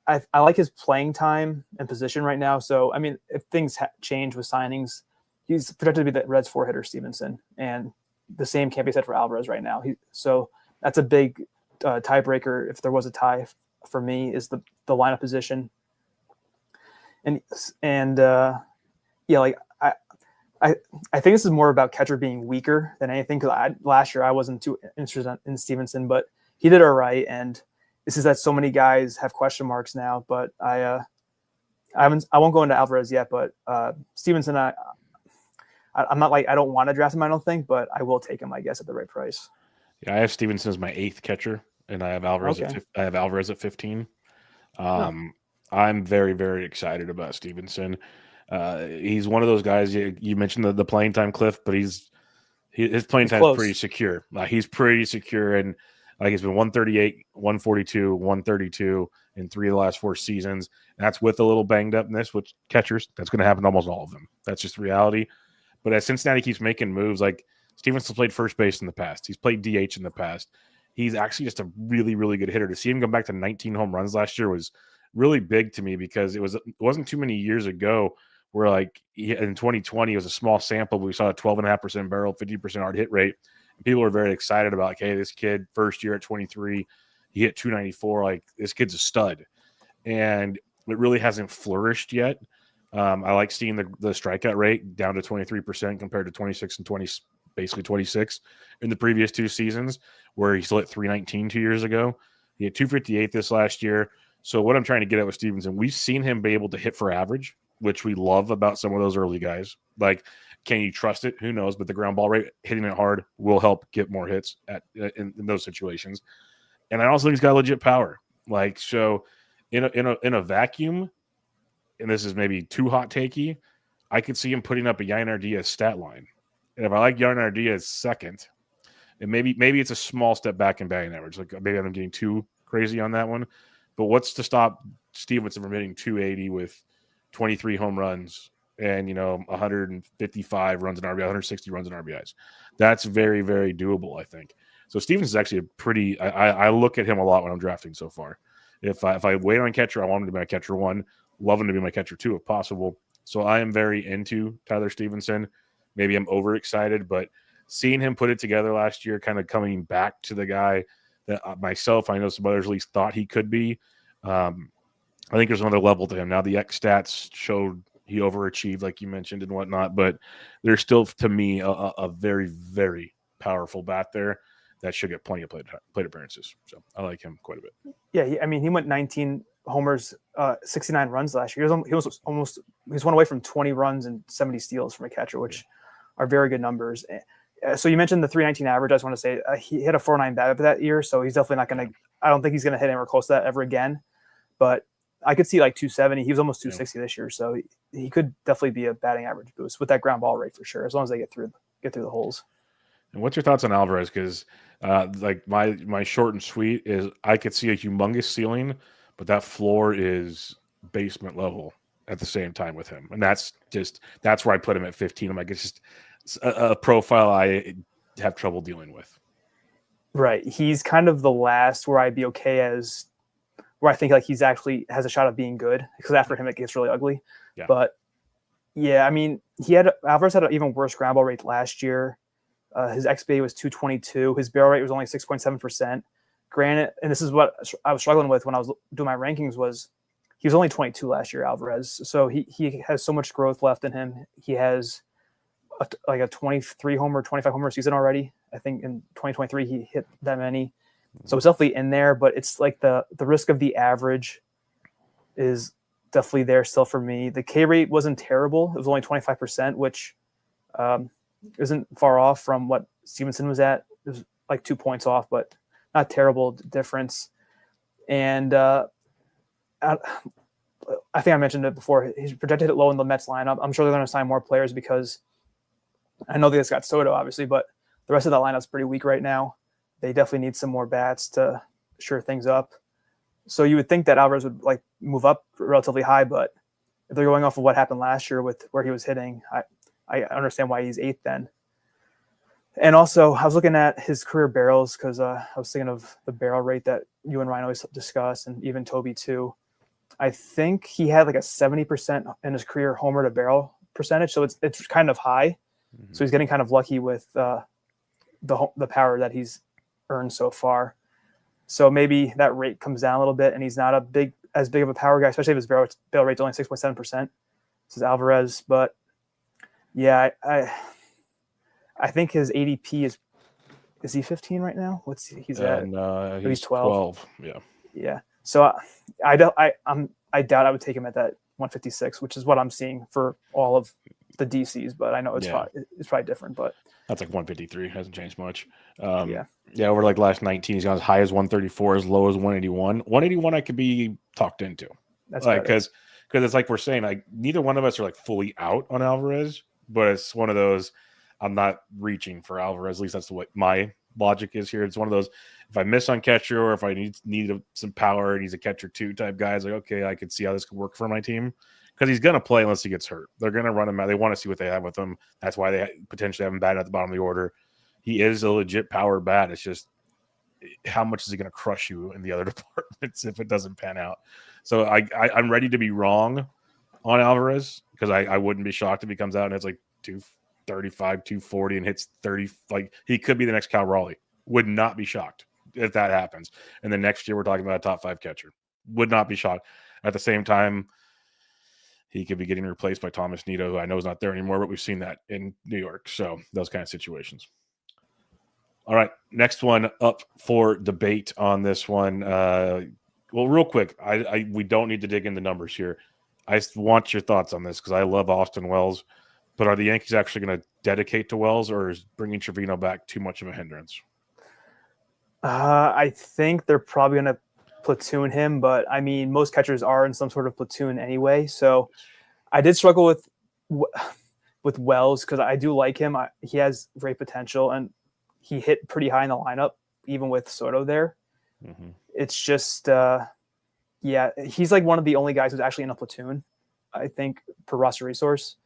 I like his playing time and position right now. So, I mean, if things change with signings, he's projected to be the Reds' 4-hitter, Stephenson. And the same can't be said for Alvarez right now. So that's a big tiebreaker. If there was a tie for me, is the lineup position. And like I think this is more about catcher being weaker than anything. Because last year I wasn't too interested in Stephenson, but he did all right. And this is that so many guys have question marks now. But I won't go into Alvarez yet. But Stephenson, I'm not like I don't want to draft him, I don't think, but I will take him, I guess, at the right price. Yeah, I have Stephenson as my 8th catcher, and I have Alvarez. Okay. I have Alvarez at 15. I'm very, very excited about Stephenson. He's one of those guys. You mentioned the playing time cliff, but his playing time is pretty secure. He's pretty secure, and he's been 138, 142, 132 in 3 of the last 4 seasons. And that's with a little banged upness, which catchers, that's going to happen to almost all of them. That's just reality. But as Cincinnati keeps making moves, like Stephenson played first base in the past, he's played DH in the past. He's actually just a really, really good hitter. To see him go back to 19 home runs last year was really big to me, because it wasn't too many years ago where in 2020 it was a small sample, but we saw a 12.5% barrel, 50% hard hit rate. And people were very excited about, hey, this kid first year at 23, he hit 294. Like, this kid's a stud. And it really hasn't flourished yet. I like seeing the strikeout rate down to 23% compared to 26 and 20, basically 26 in the previous 2 seasons, where he still hit 319 2 years ago. He had 258 this last year. So what I'm trying to get at with Stephenson, we've seen him be able to hit for average, which we love about some of those early guys. Like, can you trust it? Who knows? But the ground ball rate, hitting it hard, will help get more hits in those situations. And I also think he's got legit power. Like, so in a vacuum, and this is maybe too hot takey, I could see him putting up a Yanier Diaz stat line. And if I like Yanier Diaz second, and maybe it's a small step back in batting average. Like, maybe I'm getting too crazy on that one. But what's to stop Stephenson from hitting 280 with 23 home runs and 155 runs in RBI, 160 runs in RBIs? That's very, very doable, I think. So Stevens is actually a pretty. I look at him a lot when I'm drafting so far. If I wait on catcher, I want him to be my catcher 1. Love him to be my catcher 2 if possible. So I am very into Tyler Stephenson. Maybe I'm overexcited, but seeing him put it together last year, kind of coming back to the guy that myself, I know some others at least thought he could be. I think there's another level to him. Now the X stats showed he overachieved, like you mentioned, and whatnot, but there's still, to me, a very, very powerful bat there that should get plenty of plate appearances. So I like him quite a bit. Yeah, he went 19 homers, 69 runs last year. He was one away from 20 runs and 70 steals from a catcher, which are very good numbers. So you mentioned the 319 average. I just want to say he hit a 4.9 BABIP that year, so he's definitely not going to. I don't think he's going to hit anywhere close to that ever again. But I could see like 270. He was almost 260 this year, so he could definitely be a batting average boost with that ground ball rate for sure, as long as they get through the holes. And what's your thoughts on Alvarez? Because like my short and sweet is I could see a humongous ceiling, but that floor is basement level at the same time with him, and that's where I put him at 15. I'm like, it's just a profile I have trouble dealing with. Right, he's kind of the last where I'd be okay as where I think like he's actually has a shot of being good, because after him it gets really ugly. Yeah. But yeah, I mean, Alvarez had an even worse ground ball rate last year. His xBA was 222. His barrel rate was only 6.7%. Granted, and this is what I was struggling with when I was doing my rankings, was he was only 22 last year, Alvarez. So he has so much growth left in him. He has like a 23 homer, 25 homer season already. I think in 2023 he hit that many. So it's definitely in there, but it's like the risk of the average is definitely there still for me. The K rate wasn't terrible. It was only 25%, which isn't far off from what Stephenson was at. It was like 2 points off, but not terrible difference. And I think I mentioned it before. He's projected it low in the Mets lineup. I'm sure they're going to sign more players because I know they just got Soto, obviously, but the rest of that lineup's pretty weak right now. They definitely need some more bats to shore things up. So you would think that Alvarez would like move up relatively high, but if they're going off of what happened last year with where he was hitting, I understand why he's 8th then. And also, I was looking at his career barrels because I was thinking of the barrel rate that you and Ryan always discuss, and even Toby too. I think he had like a 70% in his career homer to barrel percentage, so it's kind of high. Mm-hmm. So he's getting kind of lucky with the power that he's earned so far. So maybe that rate comes down a little bit, and he's not as big of a power guy, especially if his barrel rate's only 6.7%. This is Alvarez, but yeah, I think his ADP is he 15 right now? He's at? He's 12. Yeah. So I doubt I would take him at that 156, which is what I'm seeing for all of the DCs, but I know it's probably different, but that's like 153. Hasn't changed much. Over like the last 19, he's gone as high as 134, as low as 181. 181 I could be talked into. That's like because it's like we're saying, like neither one of us are like fully out on Alvarez, but it's one of those I'm not reaching for Alvarez. At least that's what my logic is here. It's one of those, if I miss on catcher or if I need some power and he's a catcher 2 type guy, it's like, okay, I could see how this could work for my team. Because he's going to play unless he gets hurt. They're going to run him out. They want to see what they have with him. That's why they potentially have him batting at the bottom of the order. He is a legit power bat. It's just how much is he going to crush you in the other departments if it doesn't pan out? So I'm ready to be wrong on Alvarez because I wouldn't be shocked if he comes out and it's like 235, 240 and hits 30. Like he could be the next Cal Raleigh. Would not be shocked if that happens. And then next year we're talking about a top 5 catcher. Would not be shocked. At the same time, he could be getting replaced by Thomas Nito, who I know is not there anymore, but we've seen that in New York. So those kind of situations. All right, next one up for debate on this one. Well, real quick, we don't need to dig into numbers here. I want your thoughts on this because I love Austin Wells, but are the Yankees actually going to dedicate to Wells, or is bringing Trevino back too much of a hindrance? I think they're probably going to platoon him, but I mean, most catchers are in some sort of platoon anyway. So I did struggle with Wells because I do like him. He has great potential, and he hit pretty high in the lineup, even with Soto there. Mm-hmm. It's just, yeah, he's like one of the only guys who's actually in a platoon, I think, per roster resource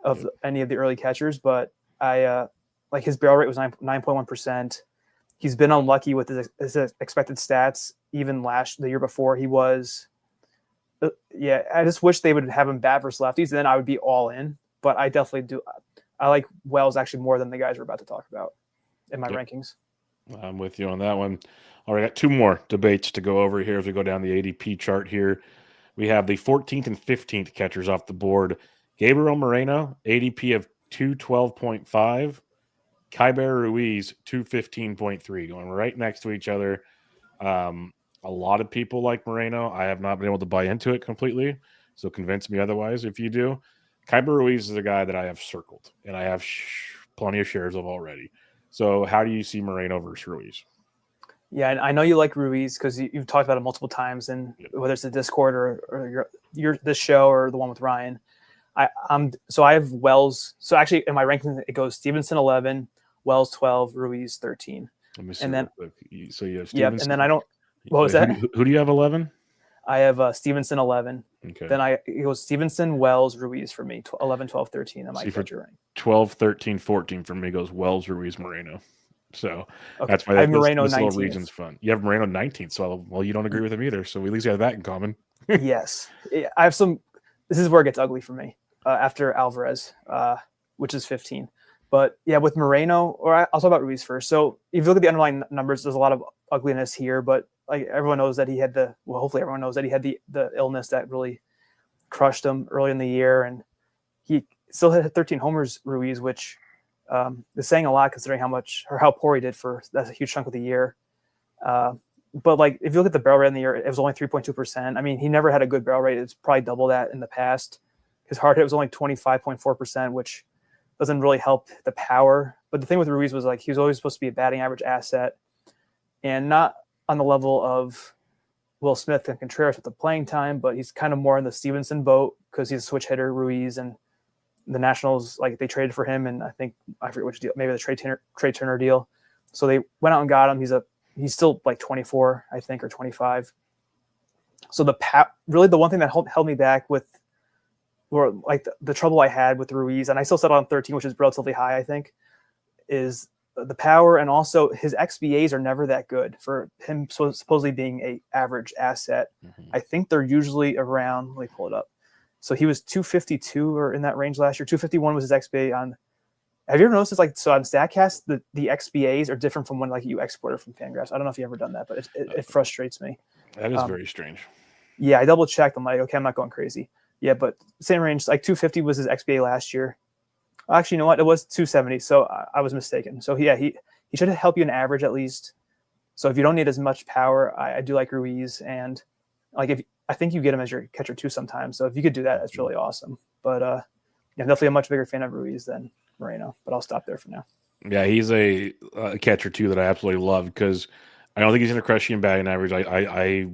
of any of the early catchers. But like his barrel rate was 9.1%. He's been unlucky with his expected stats. Even the year before, he was. Yeah, I just wish they would have him bat versus lefties. Then I would be all in. But I definitely do. I like Wells actually more than the guys we're about to talk about in my rankings. I'm with you on that one. All right, I got two more debates to go over here as we go down the ADP chart here. We have the 14th and 15th catchers off the board. Gabriel Moreno, ADP of 212.5. Kyber Ruiz, 215.3, going right next to each other. A lot of people like Moreno. I have not been able to buy into it completely, so convince me otherwise if you do. Kyber Ruiz is a guy that I have circled, and I have plenty of shares of already. So how do you see Moreno versus Ruiz? Yeah, and I know you like Ruiz because you've talked about it multiple times, and whether it's the Discord or your this show or the one with Ryan. So I have Wells. So actually, in my ranking, it goes Stephenson 11, Wells 12, Ruiz 13. And then so you have Stephenson. Yep, and then I don't. What was that? Who do you have 11? I have Stephenson 11. Okay. Then it goes Stephenson, Wells, Ruiz for me. 11, 12, 13. And my catcher rank. 12, 13, 14 for me goes Wells, Ruiz, Moreno. So that's why I have Moreno this 19th. little region's fun. You have Moreno 19th, so you don't agree with him either. So we at least have that in common. Yes, I have some. This is where it gets ugly for me after Alvarez, which is 15. But yeah, with Moreno, or I'll talk about Ruiz first. So if you look at the underlying numbers, there's a lot of ugliness here. But like everyone knows that he had hopefully everyone knows that he had the illness that really crushed him early in the year, and he still had 13 homers, Ruiz, which is saying a lot considering how poor he did for that's a huge chunk of the year. But like if you look at the barrel rate in the year, it was only 3.2%. I mean, he never had a good barrel rate. It's probably double that in the past. His hard hit was only 25.4%, which doesn't really help the power. But the thing with Ruiz was like he was always supposed to be a batting average asset, and not on the level of Will Smith and Contreras with the playing time, but he's kind of more in the Stephenson boat because he's a switch hitter, Ruiz, and the Nationals, like they traded for him, and I forget which deal, maybe the Trey Turner deal. So they went out and got him. He's still like 24, I think, or 25. So really the one thing that held me back or like the trouble I had with Ruiz, and I still settled on 13, which is relatively high, I think, is the power, and also his XBAs are never that good for him supposedly being a average asset. Mm-hmm. I think they're usually around, let me pull it up. So he was 252 or in that range last year. 251 was his XBA on. Have you ever noticed on StatCast the XBAs are different from when like you export it from Fangraphs? I don't know if you've ever done that, but it frustrates me. That is very strange. Yeah, I double checked. I'm like, okay, I'm not going crazy. Yeah, but same range, like 250 was his XBA last year. Actually, you know what? It was 270, so I was mistaken. So yeah, he should help you an average at least. So if you don't need as much power, I do like Ruiz, and like I think you get him as your catcher too sometimes. So if you could do that, that's really awesome. But I'm definitely a much bigger fan of Ruiz than Moreno. But I'll stop there for now. Yeah, he's a catcher too that I absolutely love because I don't think he's going to crush you in batting average. I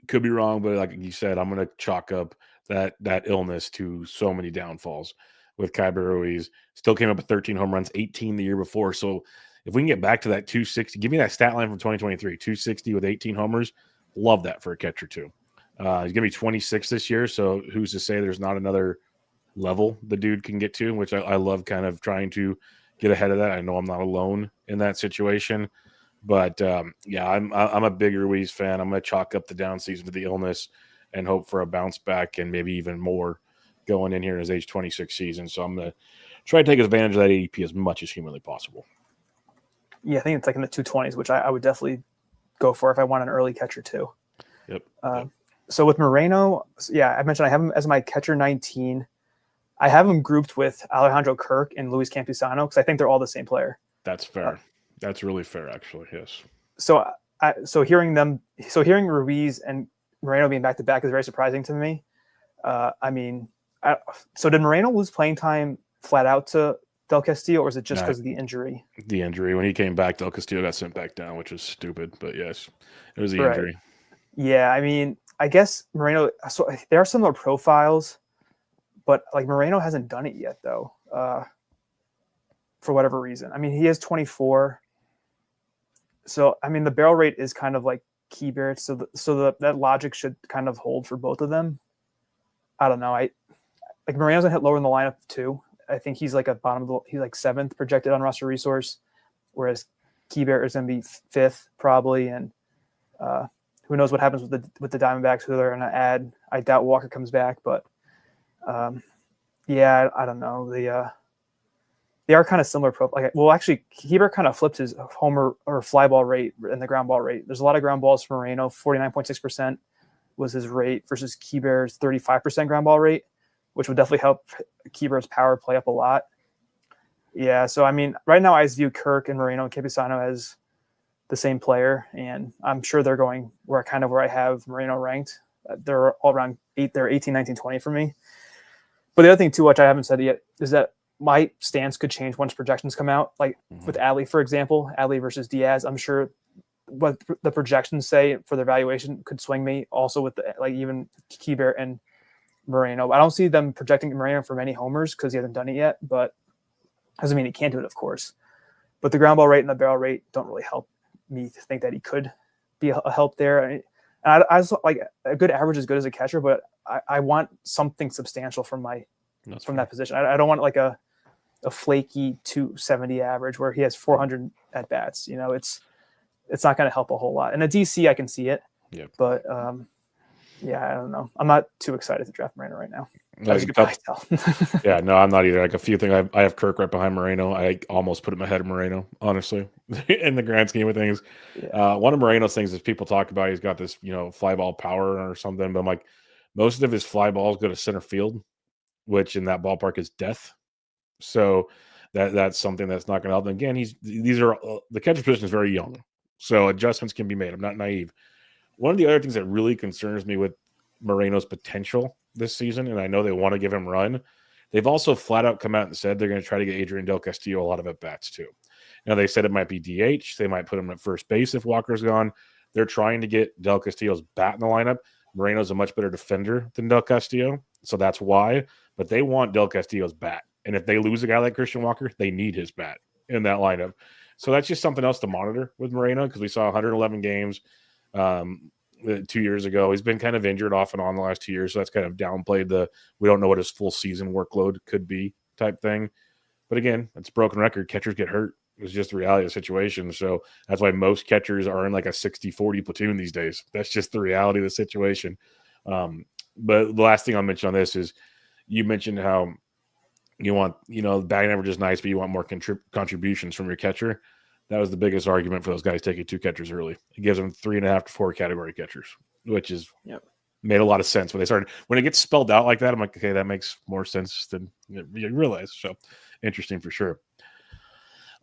could be wrong, but like you said, I'm going to chalk up that illness to so many downfalls with Kyber Ruiz. Still came up with 13 home runs, 18 the year before. So if we can get back to that 260, give me that stat line from 2023, 260 with 18 homers. Love that for a catcher too. He's going to be 26 this year, so who's to say there's not another level the dude can get to, which I love kind of trying to get ahead of that. I know I'm not alone in that situation. But, yeah, I'm a big Ruiz fan. I'm going to chalk up the down season to the illness and hope for a bounce back and maybe even more going in here in his age 26 season. So I'm going to try to take advantage of that ADP as much as humanly possible. Yeah, I think it's like in the 220s, which I would definitely go for if I want an early catcher too. Yep. So with Moreno, yeah, I mentioned I have him as my catcher 19. I have him grouped with Alejandro Kirk and Luis Campusano because I think they're all the same player. That's fair. That's really fair, actually. Yes. So hearing Ruiz and Moreno being back to back is very surprising to me. So did Moreno lose playing time flat out to Del Castillo, or is it just because of the injury? The injury. When he came back, Del Castillo got sent back down, which is stupid. But yes, it was the injury. Yeah, I mean, I guess Moreno. So there are similar profiles, but like Moreno hasn't done it yet, though. For whatever reason, I mean, he is 24. So I mean, the barrel rate is kind of like Keibert. So that logic should kind of hold for both of them. I don't know. Moreno's gonna hit lower in the lineup too. I think he's like he's like 7th projected on roster resource, whereas Keibert is gonna be 5th probably, and who knows what happens with the Diamondbacks, who they're gonna add. I doubt Walker comes back, but yeah, I don't know. They are kind of similar. Actually, Keibert kind of flipped his homer or fly ball rate and the ground ball rate. There's a lot of ground balls for Moreno. 49.6% was his rate versus Keibert's 35% ground ball rate, which would definitely help Keibert's power play up a lot. Yeah, so I mean, right now I just view Kirk and Moreno and Campusano as the same player, and I'm sure they're going where I have Moreno ranked. They're all around 8. They're 18, 19, 20 for me. But the other thing too, which I haven't said yet, is that my stance could change once projections come out. Like with Adley, for example, Adley versus Diaz, I'm sure what the projections say for their valuation could swing me. Also with even Keibert and Moreno. I don't see them projecting Moreno for many homers because he hasn't done it yet, but doesn't mean he can't do it, of course. But the ground ball rate and the barrel rate don't really help me think that he could be a help there. And I just like a good average is good as a catcher, but I want something substantial from that position. I don't want like a flaky 270 average where he has 400 at bats. It's not going to help a whole lot. And a DC, I can see it. Yeah. But yeah, I don't know. I'm not too excited to draft Moreno right now. As you could probably tell. Yeah, no, I'm not either. Like a few things, I have Kirk right behind Moreno. I almost put him ahead of Moreno, honestly, in the grand scheme of things. Yeah. One of Moreno's things is people talk about he's got this, fly ball power or something, but I'm like, most of his fly balls go to center field, which in that ballpark is death. So that's something that's not going to help. And again, the catcher position is very young, so adjustments can be made. I'm not naive. One of the other things that really concerns me with Moreno's potential this season, and I know they want to give him run, they've also flat out come out and said they're going to try to get Adrian Del Castillo a lot of at-bats too. Now, they said it might be DH. They might put him at first base if Walker's gone. They're trying to get Del Castillo's bat in the lineup. Moreno's a much better defender than Del Castillo, so that's why. But they want Del Castillo's bat. And if they lose a guy like Christian Walker, they need his bat in that lineup. So that's just something else to monitor with Moreno, because we saw 111 games 2 years ago. He's been kind of injured off and on the last 2 years, so that's kind of downplayed we don't know what his full season workload could be type thing. But again, it's a broken record. Catchers get hurt. It's just the reality of the situation. So that's why most catchers are in like a 60-40 platoon these days. That's just the reality of the situation. But the last thing I'll mention on this is you mentioned how you want, the batting average is nice, but you want more contributions from your catcher. That was the biggest argument for those guys taking 2 catchers early. It gives them 3.5 to 4 category catchers, which is made a lot of sense when it gets spelled out like that. I'm like, okay, that makes more sense than you realize. So interesting for sure.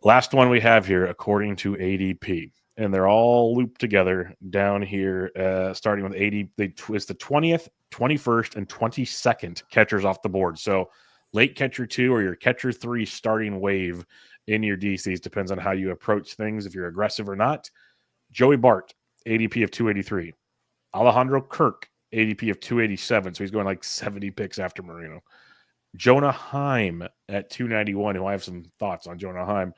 Last one we have here, according to ADP, and they're all looped together down here, starting with ADP. It's the 20th, 21st, and 22nd catchers off the board. So late catcher 2 or your catcher 3 starting wave in your DCs depends on how you approach things, if you're aggressive or not. Joey Bart, ADP of 283. Alejandro Kirk, ADP of 287. So he's going like 70 picks after Moreno. Jonah Heim at 291, who I have some thoughts on Jonah Heim.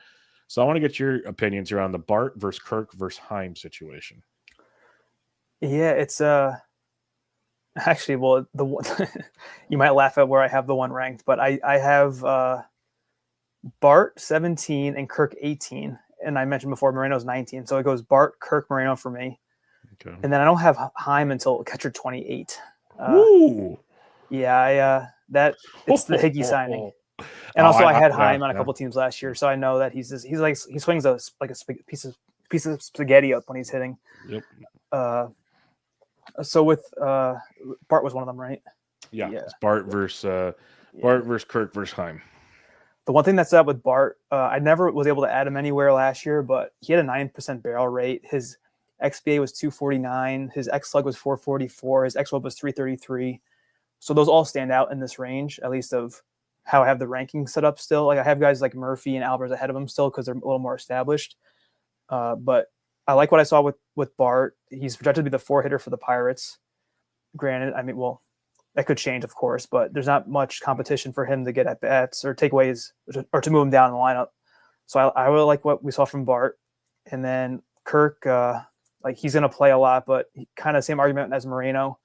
So I want to get your opinions around the Bart versus Kirk versus Heim situation. Yeah, it's actually, well, the one you might laugh at where I have the one ranked, but I have Bart 17 and Kirk 18, and I mentioned before Moreno's 19, so it goes Bart, Kirk, Moreno for me. Okay. And then I don't have Heim until catcher 28. Ooh. Yeah, it's the Higgy signing. And also, I had Heim on a couple teams last year, so I know that he swings a piece of spaghetti up when he's hitting. Yep. So with Bart was one of them, right? Yeah. It's Bart versus Kirk versus Heim. The one thing that's up with Bart, I never was able to add him anywhere last year, but he had a 9% barrel rate. His XBA was 249. His X-slug was 444. His X-WOB was 333. So those all stand out in this range, at least of how I have the ranking set up still. Like I have guys like Murphy and Alvarez ahead of him still because they're a little more established. But I like what I saw with Bart. He's projected to be the 4-hitter for the Pirates. Granted, I mean, well, that could change, of course, but there's not much competition for him to get at bats or takeaways or to move him down in the lineup. So I really like what we saw from Bart. And then Kirk, Like he's going to play a lot, but kind of same argument as Moreno.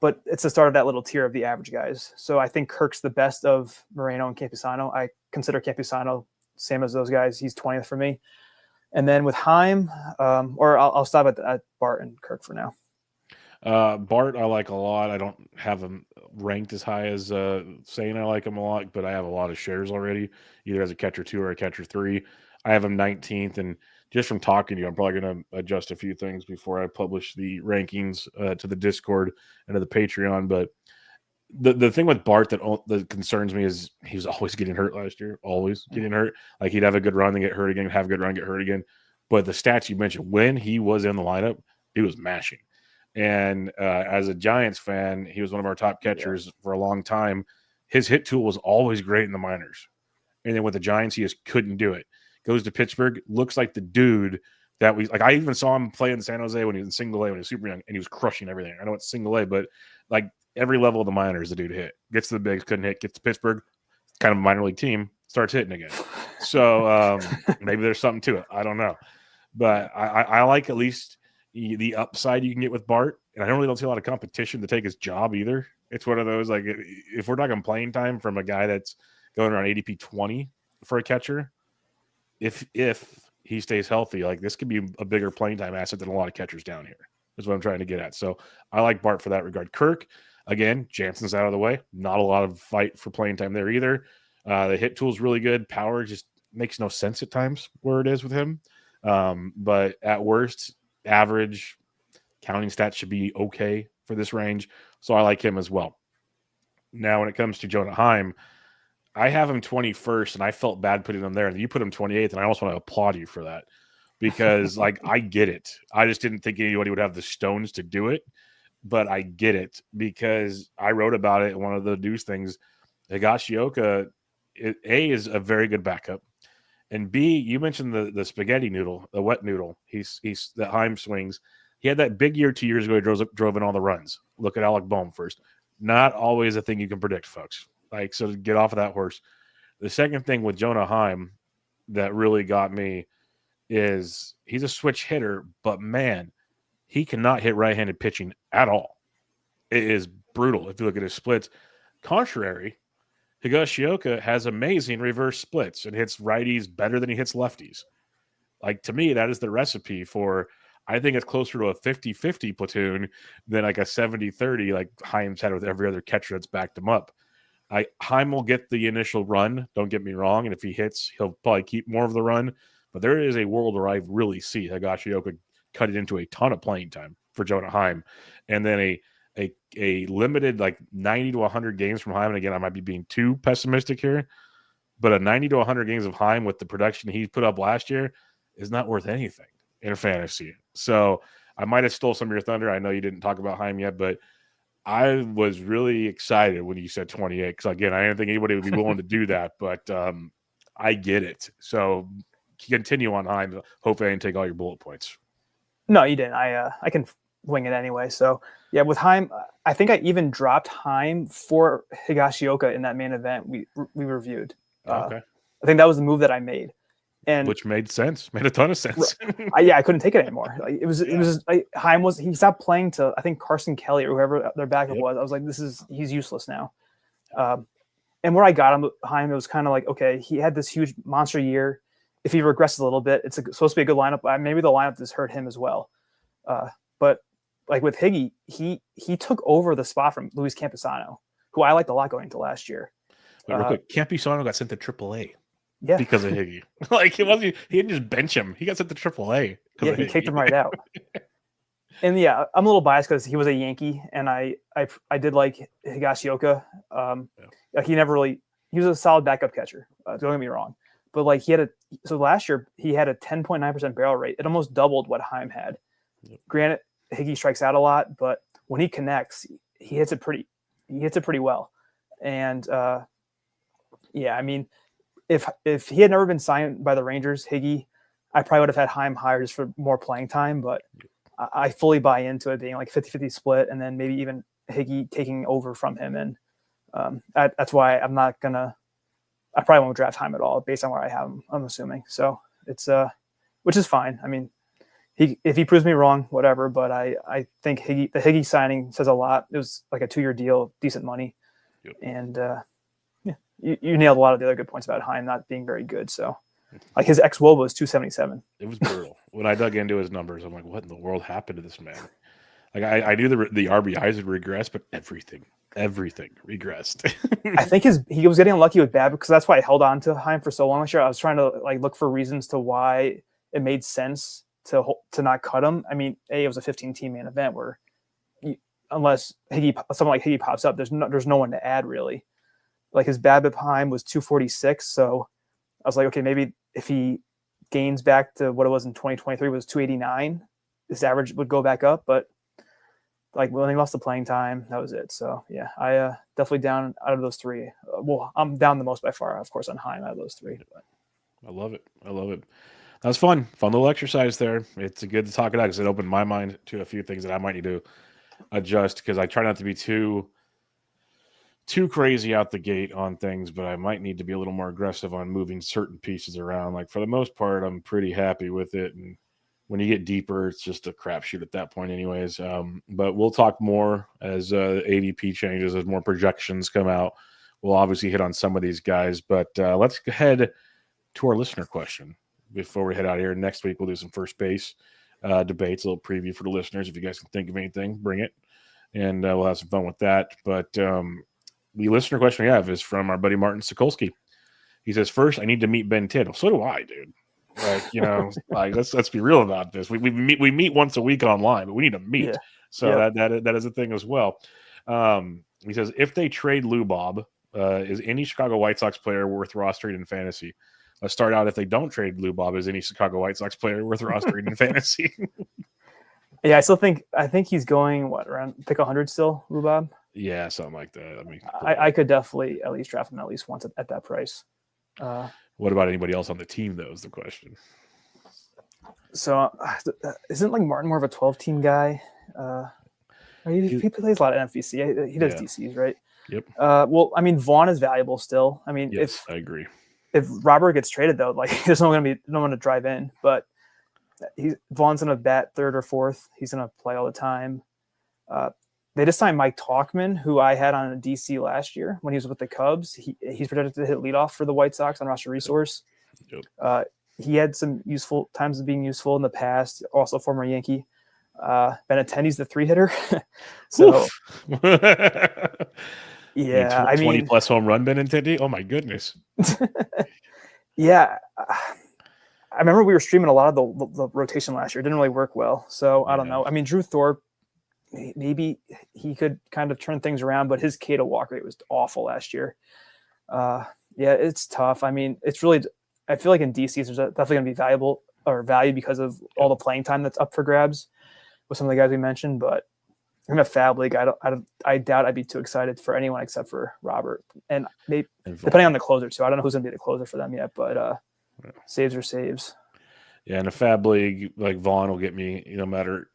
But it's the start of that little tier of the average guys. So I think Kirk's the best of Moreno and Campusano. I consider Campusano same as those guys. He's 20th for me. And then with Heim, or I'll stop at Bart and Kirk for now. Bart, I like a lot. I don't have him ranked as high as saying I like him a lot, but I have a lot of shares already, either as a catcher 2 or a catcher 3. I have him 19th, and just from talking to you, I'm probably going to adjust a few things before I publish the rankings to the Discord and to the Patreon. But the thing with Bart that concerns me is he was always getting hurt last year, always getting hurt. Like he'd have a good run, then get hurt again, have a good run, get hurt again. But the stats you mentioned, when he was in the lineup, he was mashing. And as a Giants fan, he was one of our top catchers for a long time. His hit tool was always great in the minors. And then with the Giants, he just couldn't do it. Goes to Pittsburgh, looks like the dude that we – like I even saw him play in San Jose when he was in single A when he was super young, and he was crushing everything. I know it's single A, but like every level of the minors, the dude hit. Gets to the bigs, couldn't hit. Gets to Pittsburgh, kind of a minor league team, starts hitting again. So maybe there's something to it. I don't know. But I like at least – the upside you can get with Bart, and I don't see a lot of competition to take his job either. It's one of those, like, if we're talking playing time from a guy that's going around ADP 20 for a catcher, if he stays healthy, like this could be a bigger playing time asset than a lot of catchers down here, is what I'm trying to get at. So I like Bart for that regard. Kirk, again, Jansen's out of the way. Not a lot of fight for playing time there either. The hit tool's really good. Power just makes no sense at times where it is with him. But at worst, average counting stats should be okay for this range. So I like him as well. Now, when it comes to Jonah Heim, I have him 21st, and I felt bad putting him there. And you put him 28th, and I almost want to applaud you for that because, like, I get it. I just didn't think anybody would have the stones to do it, but I get it because I wrote about it in one of the news things. Higashioka, A, is a very good backup. And B, you mentioned the spaghetti noodle, the wet noodle. He's that Heim swings. He had that big year 2 years ago. He drove in all the runs. Look at Alec Boehm first. Not always a thing you can predict, folks. Like, so get off of that horse. The second thing with Jonah Heim that really got me is he's a switch hitter, but man, he cannot hit right-handed pitching at all. It is brutal if you look at his splits. Contrary, Higashioka has amazing reverse splits and hits righties better than he hits lefties. Like, to me, that is the recipe for, I think it's closer to a 50-50 platoon than like a 70-30 like Heim's had with every other catcher that's backed him up. Heim will get the initial run, don't get me wrong, and if he hits, he'll probably keep more of the run. But there is a world where I really see Higashioka cut it into a ton of playing time for Jonah Heim. And then a limited like 90 to 100 games from Heim, and again, I might be being too pessimistic here, but a 90 to 100 games of Heim with the production he put up last year is not worth anything in fantasy. So I might have stole some of your thunder. I know you didn't talk about Heim yet, but I was really excited when you said 28 because, again, I didn't think anybody would be willing to do that, but I get it. So continue on Heim. Hopefully I didn't take all your bullet points. No, you didn't. I can wing it anyway. So, yeah, with Heim, I think I even dropped Heim for Higashioka in that main event we reviewed. Okay. I think that was the move that I made. And which made sense, made a ton of sense. I couldn't take it anymore. Like, it was like Heim he stopped playing to, I think, Carson Kelly or whoever their backup was. I was like, he's useless now. And where I got him, Heim, it was kind of like, okay, he had this huge monster year. If he regresses a little bit, it's supposed to be a good lineup. Maybe the lineup has hurt him as well. But like with Higgy, he took over the spot from Luis Campusano, who I liked a lot going into last year. Wait, real quick, Campusano got sent to AAA. Yeah, because of Higgy. Like, he didn't just bench him. He got sent to AAA. Yeah, he kicked him right out. And yeah, I'm a little biased because he was a Yankee, and I did like Higashioka. Like he was a solid backup catcher. Don't get me wrong, but like so last year he had a 10.9% barrel rate. It almost doubled what Heim had. Yep. Granted, Higgy strikes out a lot, but when he connects, he hits it pretty well. And yeah, I mean, if he had never been signed by the Rangers, Higgy, I probably would have had Heim higher just for more playing time, but I fully buy into it being like 50-50 split and then maybe even Higgy taking over from him. And that's why I probably won't draft Heim at all based on where I have him, I'm assuming. So it's, which is fine. I mean, if he proves me wrong, whatever. But I think the Higgy signing says a lot. It was like a 2-year deal, decent money, and yeah, you nailed a lot of the other good points about Heim not being very good. So, like his ex-WOBA was 277. It was brutal. When I dug into his numbers, I'm like, what in the world happened to this man? Like I knew the RBIs had regressed, but everything regressed. I think he was getting unlucky with Babbitt because that's why I held on to Heim for so long last year. I was trying to like look for reasons to why it made sense to not cut him. I mean, it was a 15-team main event where unless someone like Higgy pops up, there's no one to add really. Like his Babbitt Heim was 246, so I was like, okay, maybe if he gains back to what it was in 2023 was 289, his average would go back up. But like when he lost the playing time, that was it. So yeah, I definitely down out of those three. Well, I'm down the most by far, of course, on Heim out of those three. But. I love it. That was fun little exercise there. It's good to talk it out because it opened my mind to a few things that I might need to adjust because I try not to be too crazy out the gate on things, but I might need to be a little more aggressive on moving certain pieces around. Like for the most part, I'm pretty happy with it. And when you get deeper, it's just a crapshoot at that point anyways. But we'll talk more as ADP changes, as more projections come out. We'll obviously hit on some of these guys, but let's head to our listener question before we head out of here. Next week, we'll do some first base debates, a little preview for the listeners. If you guys can think of anything, bring it, and we'll have some fun with that. But the listener question we have is from our buddy Martin Sokolsky. He says, first, I need to meet Ben Tidd. Well, so do I, dude. Like, like let's be real about this. We meet once a week online, but we need to meet. Yeah. So that is a thing as well. He says, if they trade Lou Bob, is any Chicago White Sox player worth rostering in fantasy? Let's start out. If they don't trade Lou Bob, is any Chicago White Sox player worth rostering in fantasy? Yeah, I think he's going around pick 100 still, Lou Bob. Yeah, something like that. I mean, I could definitely at least draft him at least once at that price. What about anybody else on the team, though, is the question. So isn't like Martin more of a 12-team guy? He plays a lot of NFBC. He does DCs, right? Yep. Well, I mean, Vaughn is valuable still. I mean, yes, I agree. If Robert gets traded, though, like there's no one to drive in. But Vaughn's going to bat third or fourth. He's going to play all the time. They just signed Mike Tauchman, who I had on a DC last year when he was with the Cubs. He's projected to hit leadoff for the White Sox on roster resource. Yep. He had some useful times of being useful in the past. Also, former Yankee. Benintendi's the 3-hitter. So, yeah, I mean, 20+ home run Benintendi. Oh my goodness. Yeah, I remember we were streaming a lot of the rotation last year. It didn't really work well. So I don't know. I mean, Drew Thorpe, maybe he could kind of turn things around, but his K to walk rate was awful last year. Yeah, it's tough. I mean, it's really, I feel like in DCs, there's definitely going to be value because of all the playing time that's up for grabs with some of the guys we mentioned. But in a Fab League, I doubt I'd be too excited for anyone except for Robert. And maybe depending on the closer too. I don't know who's going to be the closer for them yet, but saves are saves. Yeah, in a Fab League, like Vaughn will get me. No matter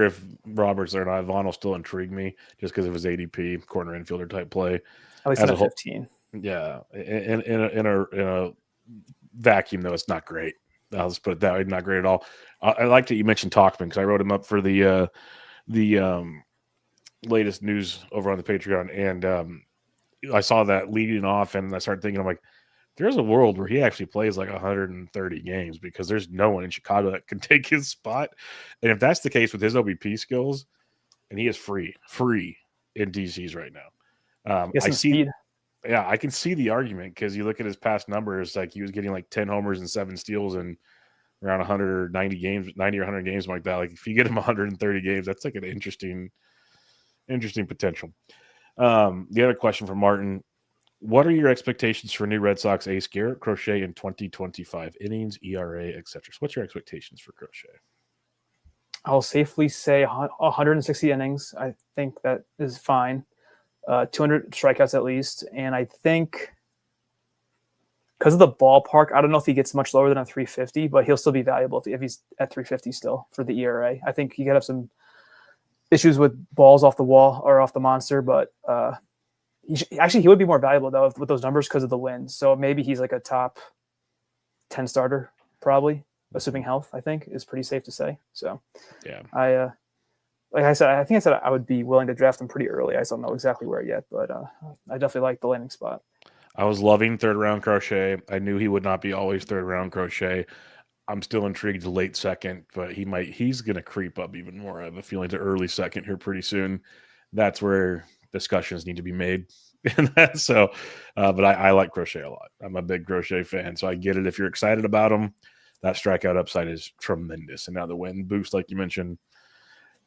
if Robert's there or not, Vaughn will still intrigue me just because of his ADP, corner infielder type play. At least in a 15. Yeah, in a vacuum though, it's not great. I'll just put it that way, not great at all. I like that you mentioned Tauchman because I wrote him up for the latest news over on the Patreon, and I saw that leading off, and I started thinking, I'm like, there's a world where he actually plays like 130 games because there's no one in Chicago that can take his spot. And if that's the case with his OBP skills, and he is free in DCs right now. I see. Speed. Yeah, I can see the argument because you look at his past numbers, like he was getting like 10 homers and 7 steals in around 190 games, 90 or 100 games like that. Like if you get him 130 games, that's like an interesting potential. The other question from Martin: what are your expectations for new Red Sox ace Garrett Crochet in 2025? Innings, ERA, etc. So what's your expectations for Crochet? I'll safely say 160 innings. I think that is fine. 200 strikeouts at least. And I think because of the ballpark, I don't know if he gets much lower than a 350, but he'll still be valuable if he's at 350 still for the ERA. I think he could have some issues with balls off the wall or off the monster, but he would be more valuable though with those numbers because of the wins. So maybe he's like a top 10 starter probably assuming health, I think is pretty safe to say. So Yeah. Like I said, I think I said I would be willing to draft him pretty early. I just don't know exactly where yet, but I definitely like the landing spot. I was loving third round Crochet. I knew he would not be always third round Crochet. I'm still intrigued to late second, but he's going to creep up even more. I have a feeling to early second here pretty soon. That's where discussions need to be made. So, but I like Crochet a lot. I'm a big Crochet fan, so I get it. If you're excited about him, that strikeout upside is tremendous. And now the win boost, like you mentioned,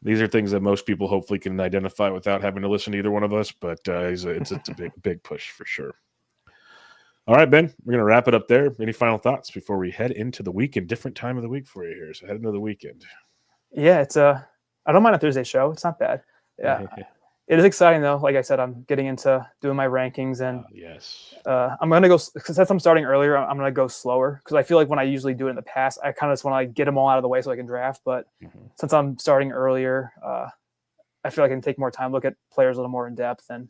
these are things that most people hopefully can identify without having to listen to either one of us. But it's a big push for sure. All right, Ben, we're going to wrap it up there. Any final thoughts before we head into the weekend? Different time of the week for you here. So head into the weekend. Yeah, it's I don't mind a Thursday show. It's not bad. Yeah. It is exciting though. Like I said, I'm getting into doing my rankings, and yes, I'm gonna go since I'm starting earlier. I'm gonna go slower because I feel like when I usually do it in the past, I kind of just want to get them all out of the way so I can draft. But since I'm starting earlier, I feel like I can take more time, look at players a little more in depth, and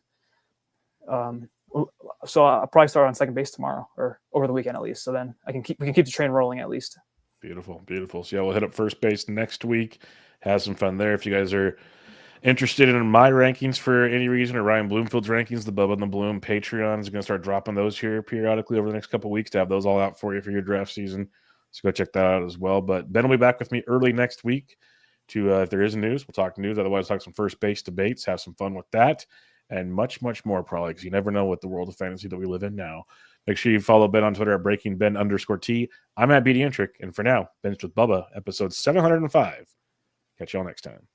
so I'll probably start on second base tomorrow or over the weekend at least. So then we can keep the train rolling at least. Beautiful. So yeah, we'll hit up first base next week. Have some fun there. If you guys are interested in my rankings for any reason, or Ryan Bloomfield's rankings, the Bubba and the Bloom Patreon is going to start dropping those here periodically over the next couple of weeks to have those all out for you for your draft season. So go check that out as well. But Ben will be back with me early next week to, if there is news, we'll talk news. Otherwise, talk some first base debates, have some fun with that, and much, much more probably, because you never know what the world of fantasy that we live in now. Make sure you follow Ben on Twitter at BreakingBen_T. I'm at BDentric, and for now, Ben's with Bubba, episode 705. Catch y'all next time.